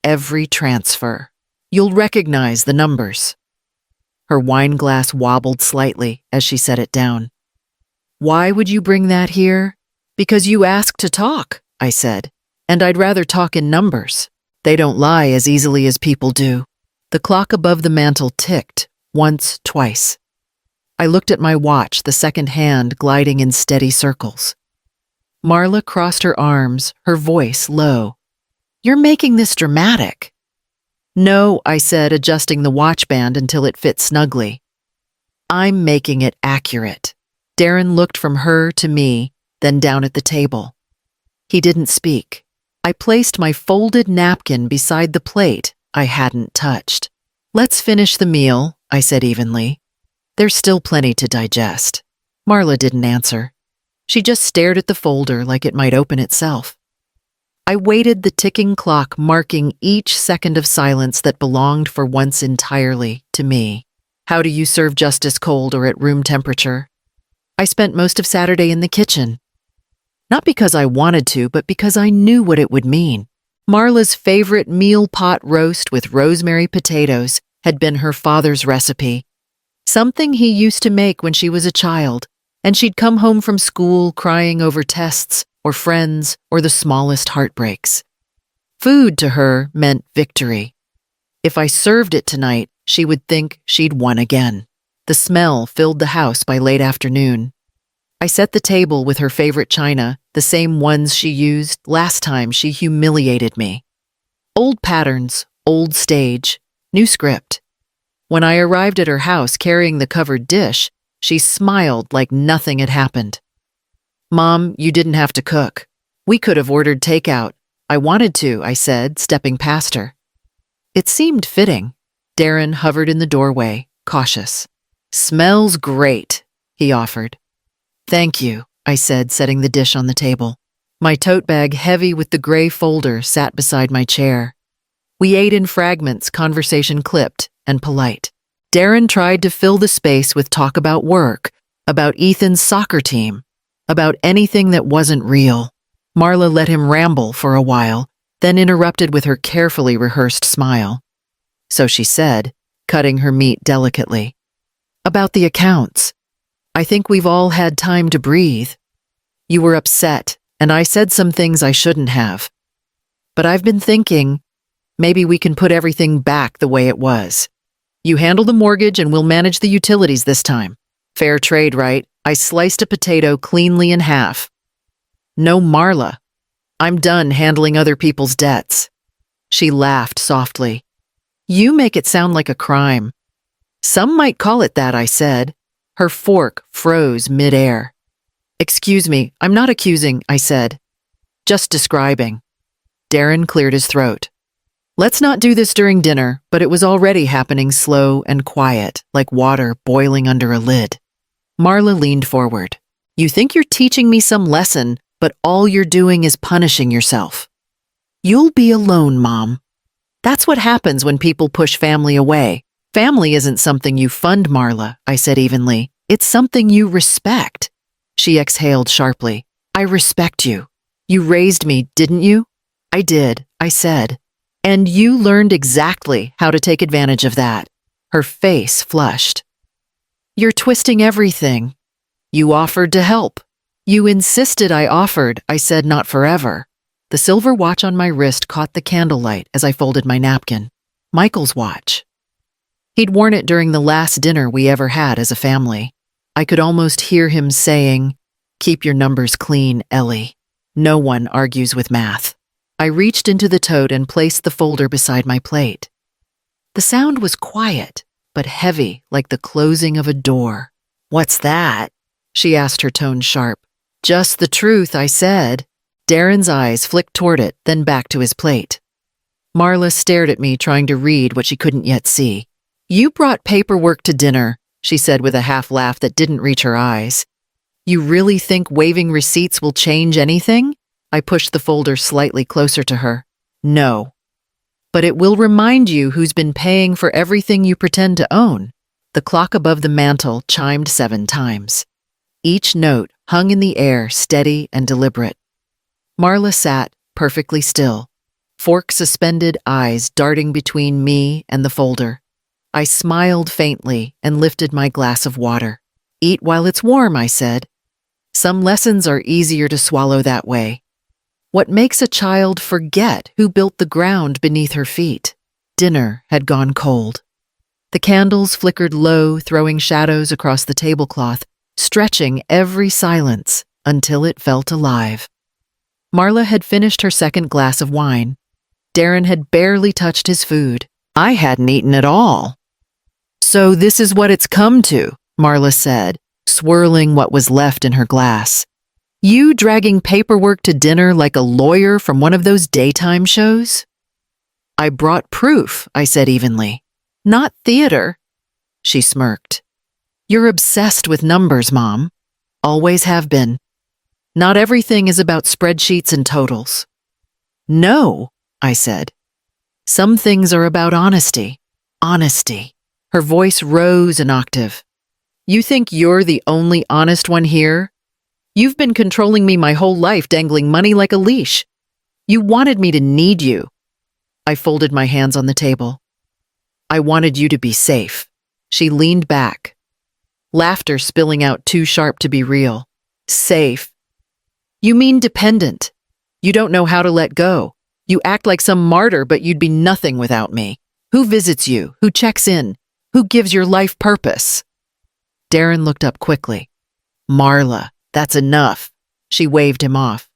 every transfer. You'll recognize the numbers. Her wine glass wobbled slightly as she set it down. "Why would you bring that here?" "Because you asked to talk," I said. "And I'd rather talk in numbers. They don't lie as easily as people do." The clock above the mantel ticked, once, twice. I looked at my watch, the second hand gliding in steady circles. Marla crossed her arms, her voice low. "You're making this dramatic." "No," I said, adjusting the watch band until it fit snugly. "I'm making it accurate." Darren looked from her to me, then down at the table. He didn't speak. I placed my folded napkin beside the plate I hadn't touched. "Let's finish the meal," I said evenly. "There's still plenty to digest." Marla didn't answer. She just stared at the folder like it might open itself. I waited, the ticking clock marking each second of silence that belonged for once entirely to me. How do you serve justice cold or at room temperature? I spent most of Saturday in the kitchen. Not because I wanted to, but because I knew what it would mean. Marla's favorite meal pot roast with rosemary potatoes had been her father's recipe, something he used to make when she was a child, and she'd come home from school crying over tests or friends or the smallest heartbreaks. Food to her meant victory. If I served it tonight, she would think she'd won again. The smell filled the house by late afternoon. I set the table with her favorite china, the same ones she used last time she humiliated me. Old patterns, old stage, new script. When I arrived at her house carrying the covered dish, she smiled like nothing had happened. "Mom, you didn't have to cook. We could have ordered takeout. I wanted to," I said, stepping past her. It seemed fitting. Darren hovered in the doorway, cautious. "Smells great," he offered. "Thank you," I said, setting the dish on the table. My tote bag, heavy with the gray folder, sat beside my chair. We ate in fragments, conversation clipped and polite. Darren tried to fill the space with talk about work, about Ethan's soccer team, about anything that wasn't real. Marla let him ramble for a while, then interrupted with her carefully rehearsed smile. So she said, cutting her meat delicately. "About the accounts. I think we've all had time to breathe. You were upset, and I said some things I shouldn't have. But I've been thinking, maybe we can put everything back the way it was. You handle the mortgage and we'll manage the utilities this time. Fair trade, right? I sliced a potato cleanly in half. No, Marla. I'm done handling other people's debts. She laughed softly. You make it sound like a crime. Some might call it that, I said. Her fork froze midair. Excuse me, I'm not accusing, I said. Just describing. Darren cleared his throat. Let's not do this during dinner, but it was already happening slow and quiet, like water boiling under a lid. Marla leaned forward. You think you're teaching me some lesson, but all you're doing is punishing yourself. You'll be alone, Mom. That's what happens when people push family away. Family isn't something you fund, Marla, I said evenly. It's something you respect. She exhaled sharply. I respect you. You raised me, didn't you? I did, I said. And you learned exactly how to take advantage of that. Her face flushed. You're twisting everything. You offered to help. You insisted I offered, I said not forever. The silver watch on my wrist caught the candlelight as I folded my napkin. Michael's watch. He'd worn it during the last dinner we ever had as a family. I could almost hear him saying, Keep your numbers clean, Ellie. No one argues with math. I reached into the tote and placed the folder beside my plate. The sound was quiet, but heavy like the closing of a door. What's that? She asked, her tone sharp. Just the truth, I said. Darren's eyes flicked toward it, then back to his plate. Marla stared at me, trying to read what she couldn't yet see. You brought paperwork to dinner, she said with a half laugh that didn't reach her eyes. You really think waving receipts will change anything? I pushed the folder slightly closer to her. No. But it will remind you who's been paying for everything you pretend to own. The clock above the mantel chimed 7 times. Each note hung in the air, steady and deliberate. Marla sat, perfectly still, fork suspended, eyes darting between me and the folder. I smiled faintly and lifted my glass of water. Eat while it's warm, I said. Some lessons are easier to swallow that way. What makes a child forget who built the ground beneath her feet? Dinner had gone cold. The candles flickered low, throwing shadows across the tablecloth, stretching every silence until it felt alive. Marla had finished her second glass of wine. Darren had barely touched his food. I hadn't eaten at all. So this is what it's come to, Marla said, swirling what was left in her glass. You dragging paperwork to dinner like a lawyer from one of those daytime shows? I brought proof, I said evenly. Not theater. She smirked. You're obsessed with numbers, Mom. Always have been. Not everything is about spreadsheets and totals. No, I said. Some things are about honesty. Honesty. Her voice rose an octave. You think you're the only honest one here? You've been controlling me my whole life, dangling money like a leash. You wanted me to need you. I folded my hands on the table. I wanted you to be safe. She leaned back, laughter spilling out too sharp to be real. Safe. You mean dependent. You don't know how to let go. You act like some martyr, but you'd be nothing without me. Who visits you? Who checks in? Who gives your life purpose? Darren looked up quickly. Marla, that's enough. She waved him off.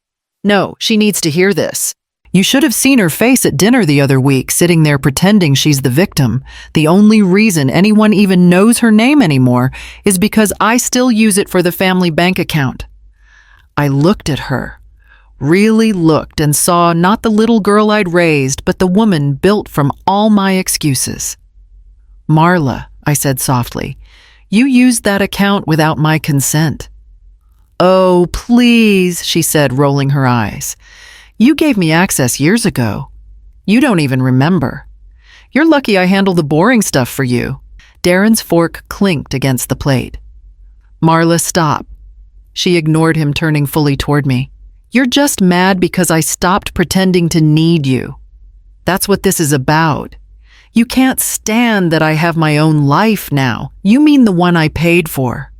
No, she needs to hear this. You should have seen her face at dinner the other week, sitting there pretending she's the victim. The only reason anyone even knows her name anymore is because I still use it for the family bank account. I looked at her, really looked, and saw not the little girl I'd raised, but the woman built from all my excuses. Marla, I said softly, you used that account without my consent. Oh, please, she said, rolling her eyes. You gave me access years ago. You don't even remember. You're lucky I handle the boring stuff for you. Darren's fork clinked against the plate. Marla, stop. She ignored him, turning fully toward me. You're just mad because I stopped pretending to need you. That's what this is about. You can't stand that I have my own life now. You mean the one I paid for.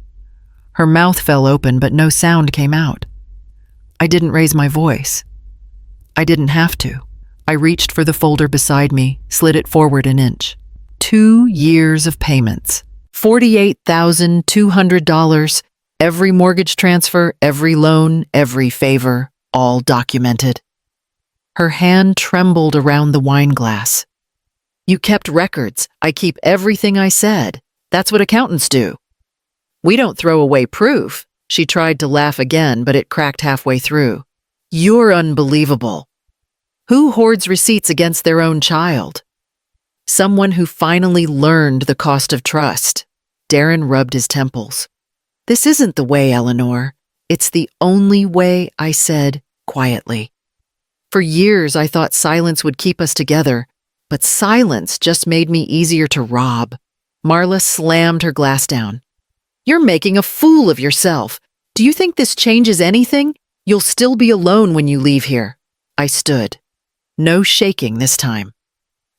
Her mouth fell open, but no sound came out. I didn't raise my voice. I didn't have to. I reached for the folder beside me, slid it forward an inch. 2 years of payments. $48,200, every mortgage transfer, every loan, every favor, all documented. Her hand trembled around the wine glass. You kept records. I keep everything I said. That's what accountants do. We don't throw away proof. She tried to laugh again, but it cracked halfway through. You're unbelievable. Who hoards receipts against their own child? Someone who finally learned the cost of trust. Darren rubbed his temples. This isn't the way, Eleanor. It's the only way, I said quietly. For years, I thought silence would keep us together, but silence just made me easier to rob. Marla slammed her glass down. You're making a fool of yourself. Do you think this changes anything? You'll still be alone when you leave here. I stood. No shaking this time.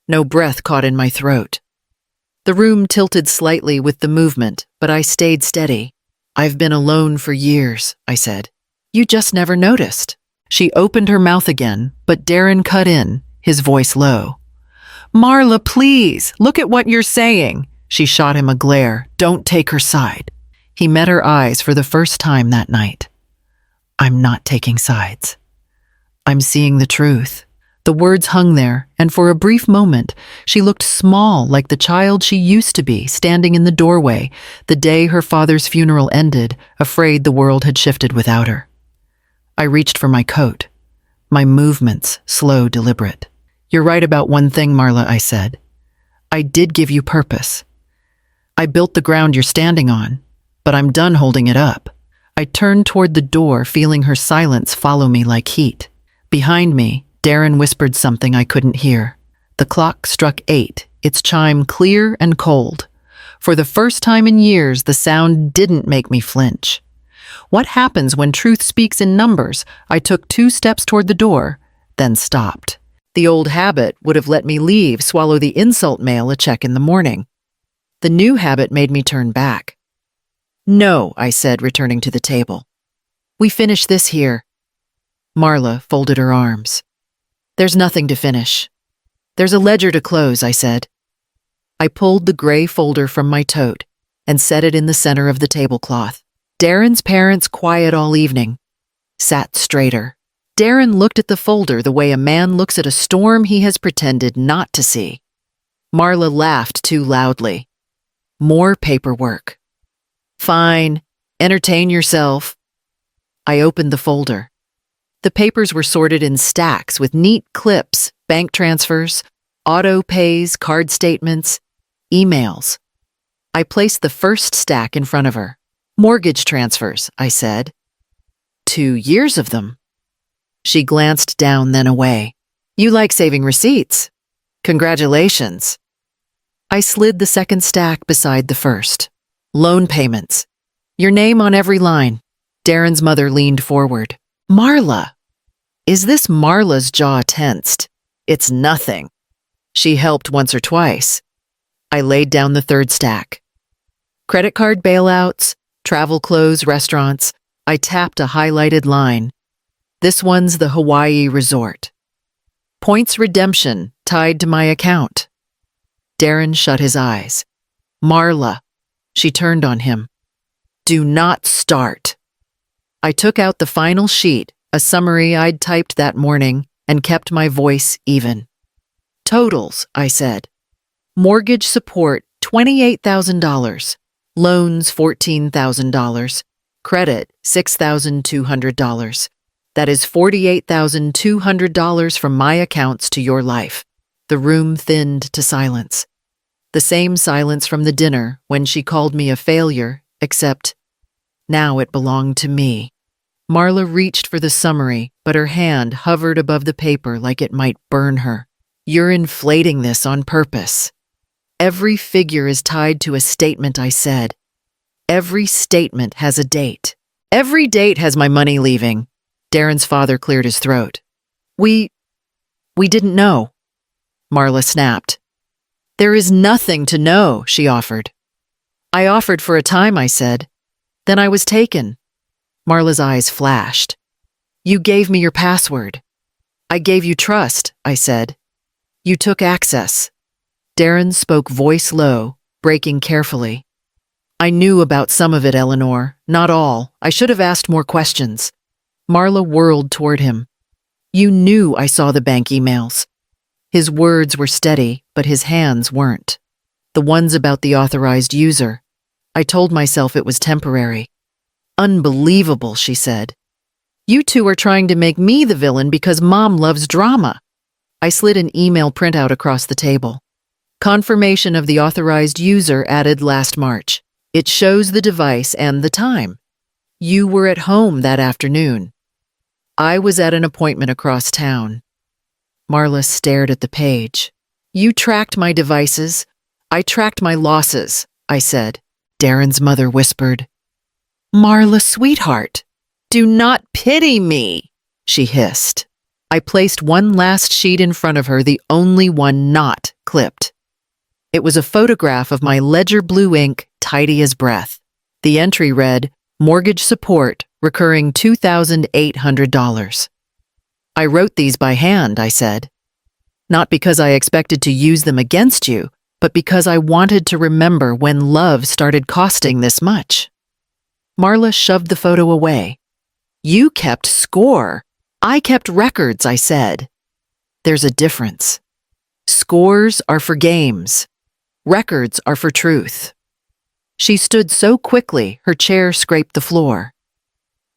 No breath caught in my throat. The room tilted slightly with the movement, but I stayed steady. I've been alone for years, I said. You just never noticed. She opened her mouth again, but Darren cut in, his voice low. Marla, please, look at what you're saying. She shot him a glare. Don't take her side. He met her eyes for the first time that night. I'm not taking sides. I'm seeing the truth. The words hung there, and for a brief moment, she looked small like the child she used to be, standing in the doorway, the day her father's funeral ended, afraid the world had shifted without her. I reached for my coat, my movements slow, deliberate. You're right about one thing, Marla, I said. I did give you purpose. I built the ground you're standing on, but I'm done holding it up. I turned toward the door, feeling her silence follow me like heat. Behind me, Darren whispered something I couldn't hear. The clock struck 8, its chime clear and cold. For the first time in years, the sound didn't make me flinch. What happens when truth speaks in numbers? I took 2 steps toward the door, then stopped. The old habit would have let me leave, swallow the insult mail, a check in the morning. The new habit made me turn back. No, I said, returning to the table. We finish this here. Marla folded her arms. There's nothing to finish. There's a ledger to close, I said. I pulled the gray folder from my tote and set it in the center of the tablecloth. Darren's parents, quiet all evening, sat straighter. Darren looked at the folder the way a man looks at a storm he has pretended not to see. Marla laughed too loudly. More paperwork. Fine, entertain yourself. I opened the folder. The papers were sorted in stacks with neat clips, bank transfers, auto pays, card statements, emails. I placed the first stack in front of her. Mortgage transfers, I said. 2 years of them. She glanced down, then away. You like saving receipts. Congratulations. I slid the second stack beside the first. Loan payments. Your name on every line. Darren's mother leaned forward. Marla. Is this Marla's jaw tensed? It's nothing. She helped once or twice. I laid down the third stack. Credit card bailouts, travel clothes, restaurants. I tapped a highlighted line. This one's the Hawaii resort. Points redemption tied to my account. Darren shut his eyes. Marla. She turned on him. Do not start. I took out the final sheet, a summary I'd typed that morning, and kept my voice even. Totals, I said. Mortgage support, $28,000. Loans, $14,000. Credit, $6,200. That is $48,200 from my accounts to your life. The room thinned to silence. The same silence from the dinner when she called me a failure, except now it belonged to me. Marla reached for the summary, but her hand hovered above the paper like it might burn her. You're inflating this on purpose. Every figure is tied to a statement I said. Every statement has a date. Every date has my money leaving. Darren's father cleared his throat. We didn't know. Marla snapped. There is nothing to know, she offered. I offered for a time, I said. Then I was taken. Marla's eyes flashed. You gave me your password. I gave you trust, I said. You took access. Darren spoke voice low, breaking carefully. I knew about some of it, Eleanor. Not all. I should have asked more questions. Marla whirled toward him. You knew I saw the bank emails. His words were steady, but his hands weren't. The ones about the authorized user. I told myself it was temporary. Unbelievable, she said. You two are trying to make me the villain because Mom loves drama. I slid an email printout across the table. Confirmation of the authorized user added last March. It shows the device and the time. You were at home that afternoon. I was at an appointment across town. Marla stared at the page. You tracked my devices. I tracked my losses, I said. Darren's mother whispered. Marla, sweetheart, do not pity me, she hissed. I placed one last sheet in front of her, the only one not clipped. It was a photograph of my ledger blue ink, tidy as breath. The entry read, Mortgage support, recurring $2,800. I wrote these by hand, I said. Not because I expected to use them against you, but because I wanted to remember when love started costing this much. Marla shoved the photo away. You kept score. I kept records, I said. There's a difference. Scores are for games. Records are for truth. She stood so quickly, her chair scraped the floor.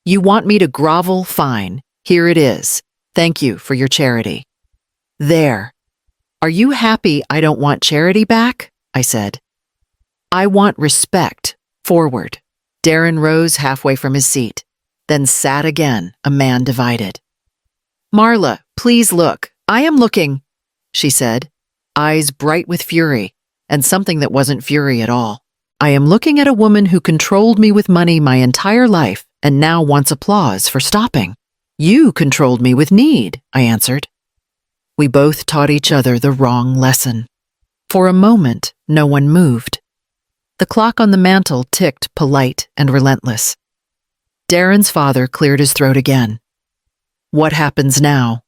You want me to grovel? Fine. Here it is. Thank you for your charity. There. Are you happy I don't want charity back? I said. I want respect. Forward. Darren rose halfway from his seat, then sat again, a man divided. Marla, please look. I am looking, she said, eyes bright with fury, and something that wasn't fury at all. I am looking at a woman who controlled me with money my entire life and now wants applause for stopping. You controlled me with need, I answered. We both taught each other the wrong lesson. For a moment, no one moved. The clock on the mantel ticked, polite and relentless. Darren's father cleared his throat again. What happens now?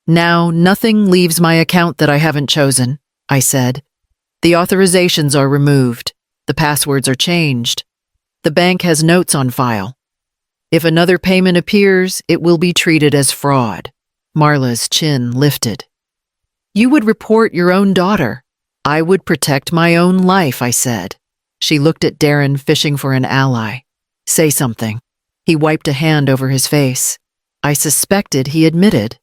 Now, nothing leaves my account that I haven't chosen, I said. The authorizations are removed. The passwords are changed. The bank has notes on file. If another payment appears, it will be treated as fraud. Marla's chin lifted. You would report your own daughter. I would protect my own life, I said. She looked at Darren, fishing for an ally. Say something. He wiped a hand over his face. I suspected he admitted.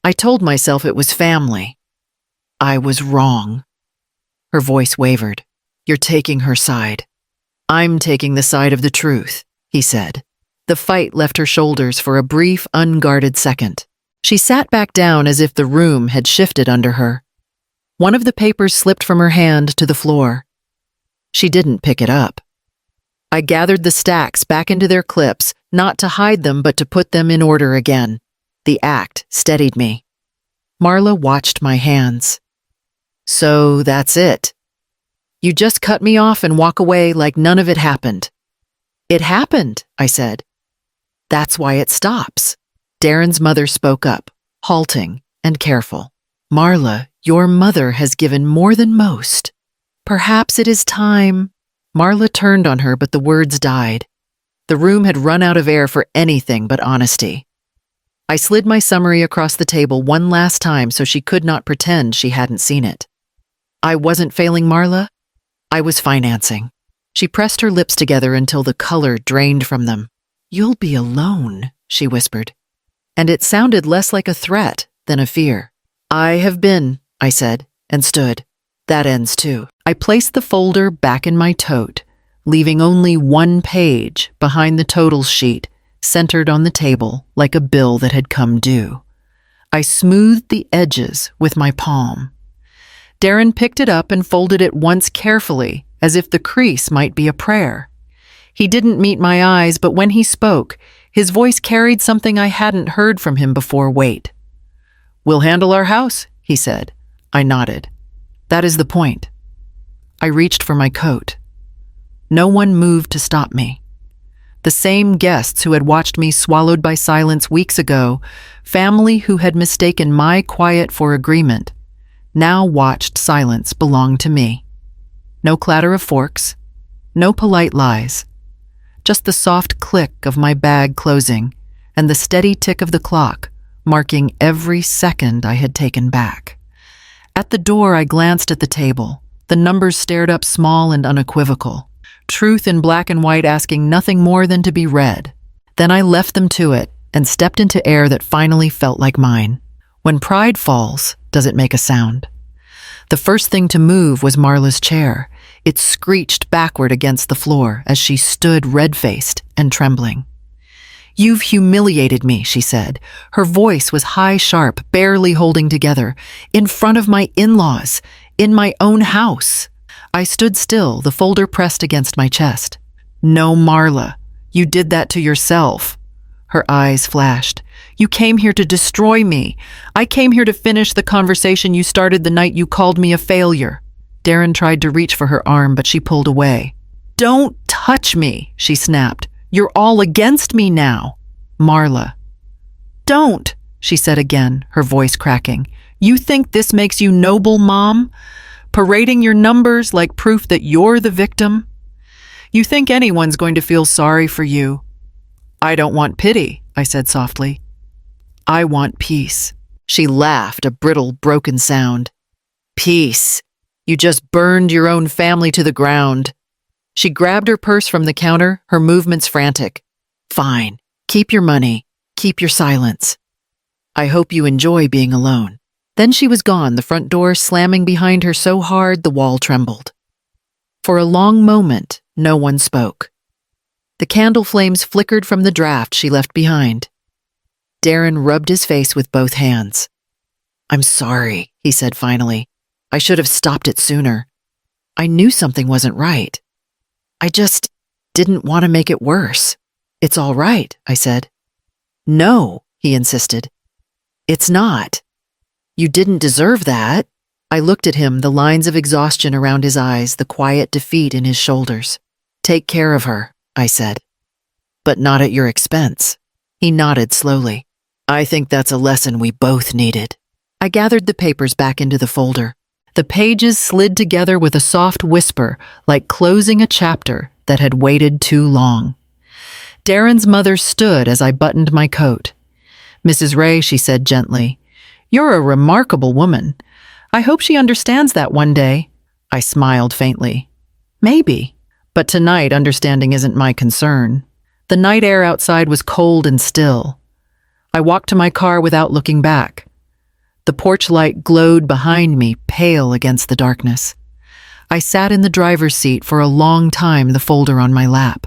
I told myself it was family. I was wrong. Her voice wavered. You're taking her side. I'm taking the side of the truth, he said. The fight left her shoulders for a brief, unguarded second. She sat back down as if the room had shifted under her. One of the papers slipped from her hand to the floor. She didn't pick it up. I gathered the stacks back into their clips, not to hide them but to put them in order again. The act steadied me. Marla watched my hands. So that's it. You just cut me off and walk away like none of it happened. It happened, I said. That's why it stops. Darren's mother spoke up, halting and careful. Marla, your mother has given more than most. Perhaps it is time. Marla turned on her, but the words died. The room had run out of air for anything but honesty. I slid my summary across the table one last time so she could not pretend she hadn't seen it. I wasn't failing Marla. I was financing. She pressed her lips together until the color drained from them. You'll be alone, she whispered. And it sounded less like a threat than a fear. I have been, I said, and stood. That ends too. I placed the folder back in my tote, leaving only one page behind the totals sheet, centered on the table like a bill that had come due. I smoothed the edges with my palm. Darren picked it up and folded it once carefully, as if the crease might be a prayer. He didn't meet my eyes, but when he spoke, his voice carried something I hadn't heard from him before. Wait. We'll handle our house, he said. I nodded. That is the point. I reached for my coat. No one moved to stop me. The same guests who had watched me swallowed by silence weeks ago, family who had mistaken my quiet for agreement, now watched silence belong to me. No clatter of forks, No polite lies. Just the soft click of my bag closing and the steady tick of the clock, marking every second I had taken back. At the door, I glanced at the table. The numbers stared up small and unequivocal. Truth in black and white asking nothing more than to be read. Then I left them to it and stepped into air that finally felt like mine. When pride falls, does it make a sound? The first thing to move was Marla's chair. It screeched backward against the floor as she stood red-faced and trembling. "You've humiliated me," she said. Her voice was high, sharp, barely holding together. "In front of my in-laws, in my own house." I stood still, the folder pressed against my chest. "No, Marla, you did that to yourself." Her eyes flashed. "You came here to destroy me. I came here to finish the conversation you started the night you called me a failure." Darren tried to reach for her arm, but she pulled away. "Don't touch me," she snapped. "You're all against me now." "Marla." "Don't," she said again, her voice cracking. "You think this makes you noble, Mom? Parading your numbers like proof that you're the victim? You think anyone's going to feel sorry for you?" "I don't want pity," I said softly. "I want peace." She laughed, a brittle, broken sound. "Peace? You just burned your own family to the ground." She grabbed her purse from the counter, her movements frantic. "Fine. Keep your money. Keep your silence. I hope you enjoy being alone." Then she was gone, the front door slamming behind her so hard the wall trembled. For a long moment, no one spoke. The candle flames flickered from the draft she left behind. Darren rubbed his face with both hands. "I'm sorry," he said finally. "I should have stopped it sooner. I knew something wasn't right. I just didn't want to make it worse." "It's all right," I said. "No," he insisted. "It's not. You didn't deserve that." I looked at him, the lines of exhaustion around his eyes, the quiet defeat in his shoulders. "Take care of her," I said. "But not at your expense." He nodded slowly. "I think that's a lesson we both needed." I gathered the papers back into the folder. The pages slid together with a soft whisper, like closing a chapter that had waited too long. Darren's mother stood as I buttoned my coat. "Mrs. Ray," she said gently, "you're a remarkable woman. I hope she understands that one day." I smiled faintly. "Maybe. But tonight, understanding isn't my concern." The night air outside was cold and still. I walked to my car without looking back. The porch light glowed behind me, pale against the darkness. I sat in the driver's seat for a long time, the folder on my lap.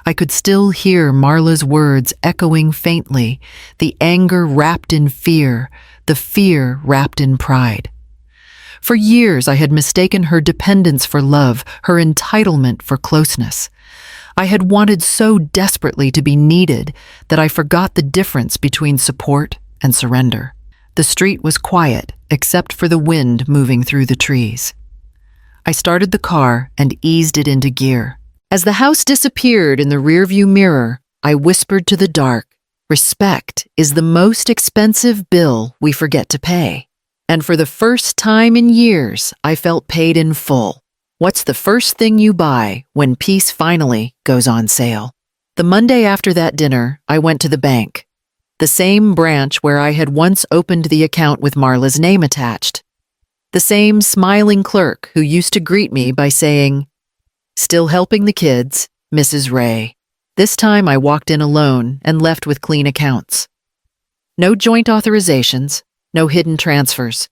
I could still hear Marla's words echoing faintly, the anger wrapped in fear, the fear wrapped in pride. For years I had mistaken her dependence for love, her entitlement for closeness. I had wanted so desperately to be needed that I forgot the difference between support and surrender. The street was quiet, except for the wind moving through the trees. I started the car and eased it into gear. As the house disappeared in the rearview mirror, I whispered to the dark, "Respect is the most expensive bill we forget to pay." And for the first time in years, I felt paid in full. What's the first thing you buy when peace finally goes on sale? The Monday after that dinner, I went to the bank, the same branch where I had once opened the account with Marla's name attached. The same smiling clerk who used to greet me by saying, "Still helping the kids, Mrs. Ray." This time I walked in alone and left with clean accounts. No joint authorizations, no hidden transfers.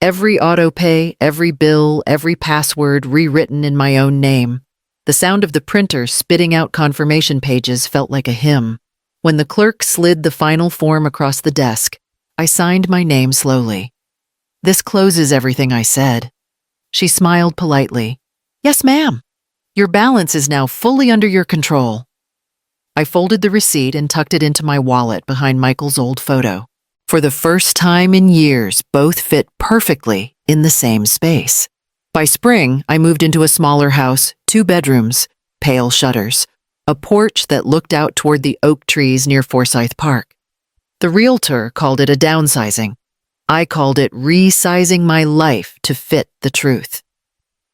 Every auto pay, every bill, every password rewritten in my own name. The sound of the printer spitting out confirmation pages felt like a hymn. When the clerk slid the final form across the desk, I signed my name slowly. "This closes everything," I said. She smiled politely. "Yes, ma'am. Your balance is now fully under your control." I folded the receipt and tucked it into my wallet behind Michael's old photo. For the first time in years, both fit perfectly in the same space. By spring, I moved into a smaller house, 2 bedrooms, pale shutters, a porch that looked out toward the oak trees near Forsyth Park. The realtor called it a downsizing. I called it resizing my life to fit the truth.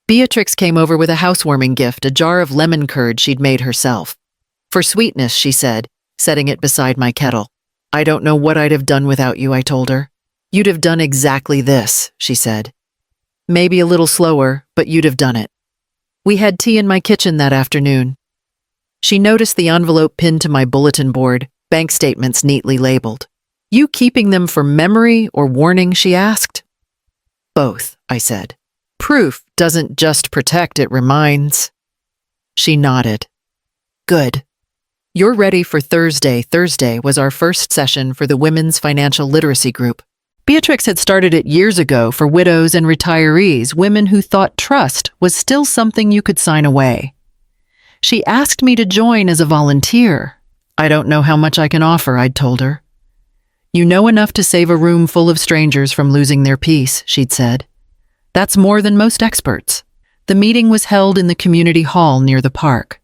Beatrix came over with a housewarming gift, a jar of lemon curd she'd made herself. For sweetness, she said, setting it beside my kettle. I don't know what I'd have done without you, I told her. You'd have done exactly this, she said. Maybe a little slower, but you'd have done it. We had tea in my kitchen that afternoon. She noticed the envelope pinned to my bulletin board, bank statements neatly labeled. You keeping them for memory or warning, she asked. Both, I said. Proof doesn't just protect, it reminds. She nodded. Good. You're ready for Thursday. Thursday was our first session for the Women's Financial Literacy Group. Beatrix had started it years ago for widows and retirees, women who thought trust was still something you could sign away. She asked me to join as a volunteer. I don't know how much I can offer, I'd told her. You know enough to save a room full of strangers from losing their peace, she'd said. That's more than most experts. The meeting was held in the community hall near the park.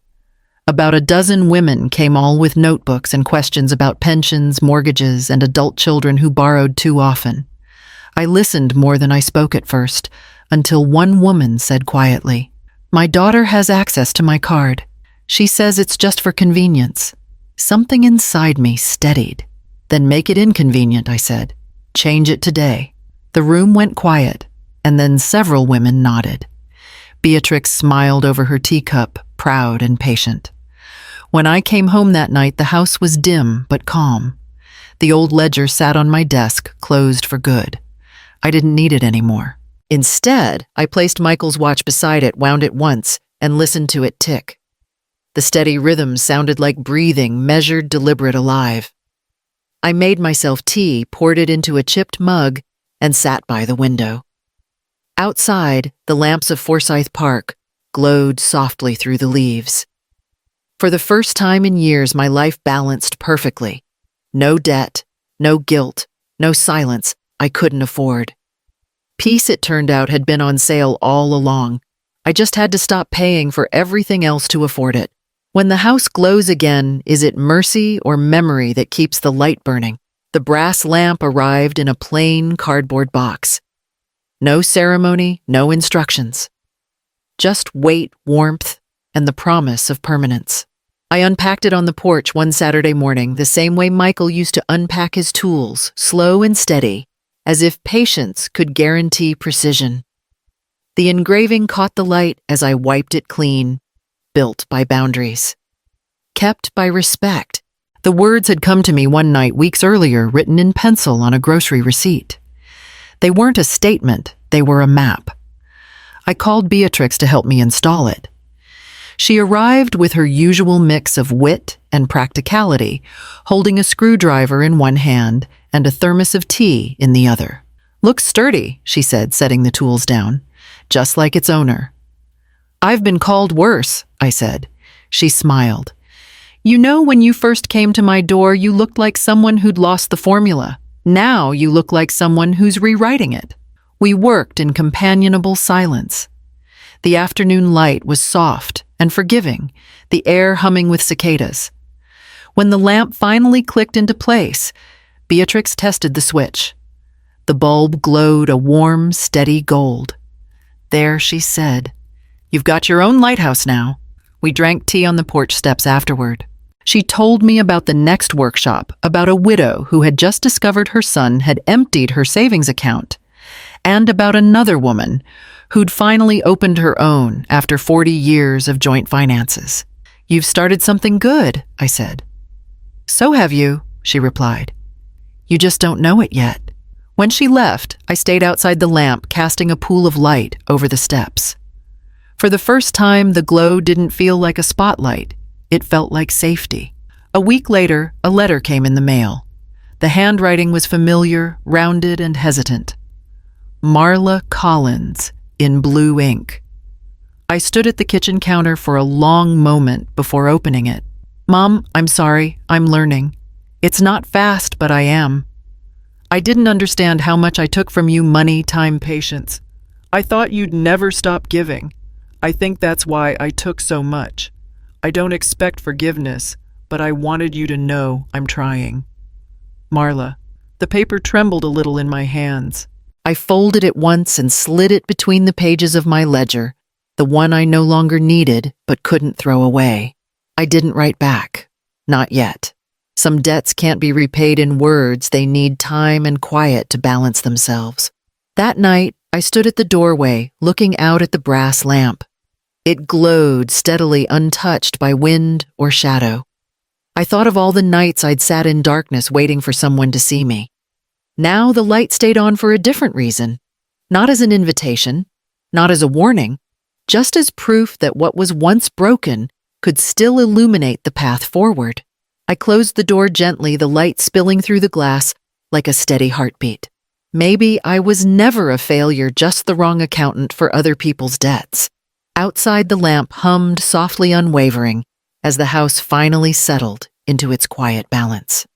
About a dozen women came, all with notebooks and questions about pensions, mortgages, and adult children who borrowed too often. I listened more than I spoke at first, until one woman said quietly, My daughter has access to my card. She says it's just for convenience. Something inside me steadied. Then make it inconvenient, I said. Change it today. The room went quiet, and then several women nodded. Beatrix smiled over her teacup, proud and patient. When I came home that night, the house was dim but calm. The old ledger sat on my desk, closed for good. I didn't need it anymore. Instead, I placed Michael's watch beside it, wound it once, and listened to it tick. The steady rhythm sounded like breathing, measured, deliberate, alive. I made myself tea, poured it into a chipped mug, and sat by the window. Outside, the lamps of Forsyth Park glowed softly through the leaves. For the first time in years, my life balanced perfectly. No debt, no guilt, no silence I couldn't afford. Peace, it turned out, had been on sale all along. I just had to stop paying for everything else to afford it. When the house glows again, is it mercy or memory that keeps the light burning? The brass lamp arrived in a plain cardboard box. No ceremony, no instructions. Just weight, warmth, and the promise of permanence. I unpacked it on the porch one Saturday morning, the same way Michael used to unpack his tools, slow and steady, as if patience could guarantee precision. The engraving caught the light as I wiped it clean, built by boundaries. Kept by respect. The words had come to me one night weeks earlier, written in pencil on a grocery receipt. They weren't a statement, they were a map. I called Beatrix to help me install it. She arrived with her usual mix of wit and practicality, holding a screwdriver in one hand and a thermos of tea in the other. Looks sturdy, she said, setting the tools down, just like its owner. I've been called worse, I said. She smiled. You know, when you first came to my door, you looked like someone who'd lost the formula. Now you look like someone who's rewriting it. We worked in companionable silence. The afternoon light was soft and forgiving, the air humming with cicadas. When the lamp finally clicked into place, Beatrix tested the switch. The bulb glowed a warm, steady gold. There, she said, You've got your own lighthouse now. We drank tea on the porch steps afterward. She told me about the next workshop, about a widow who had just discovered her son had emptied her savings account, and about another woman who'd finally opened her own after 40 years of joint finances. You've started something good, I said. So have you, she replied. You just don't know it yet. When she left, I stayed outside the lamp, casting a pool of light over the steps. For the first time, the glow didn't feel like a spotlight. It felt like safety. A week later, a letter came in the mail. The handwriting was familiar, rounded, and hesitant. Marla Collins, in blue ink. I stood at the kitchen counter for a long moment before opening it. Mom, I'm sorry, I'm learning. It's not fast, but I am. I didn't understand how much I took from you: money, time, patience. I thought you'd never stop giving. I think that's why I took so much. I don't expect forgiveness, but I wanted you to know I'm trying. Marla. The paper trembled a little in my hands. I folded it once and slid it between the pages of my ledger, the one I no longer needed but couldn't throw away. I didn't write back. Not yet. Some debts can't be repaid in words, they need time and quiet to balance themselves. That night, I stood at the doorway, looking out at the brass lamp. It glowed steadily, untouched by wind or shadow. I thought of all the nights I'd sat in darkness waiting for someone to see me. Now the light stayed on for a different reason. Not as an invitation, not as a warning, just as proof that what was once broken could still illuminate the path forward. I closed the door gently, the light spilling through the glass like a steady heartbeat. Maybe I was never a failure, just the wrong accountant for other people's debts. Outside, the lamp hummed softly, unwavering, as the house finally settled into its quiet balance.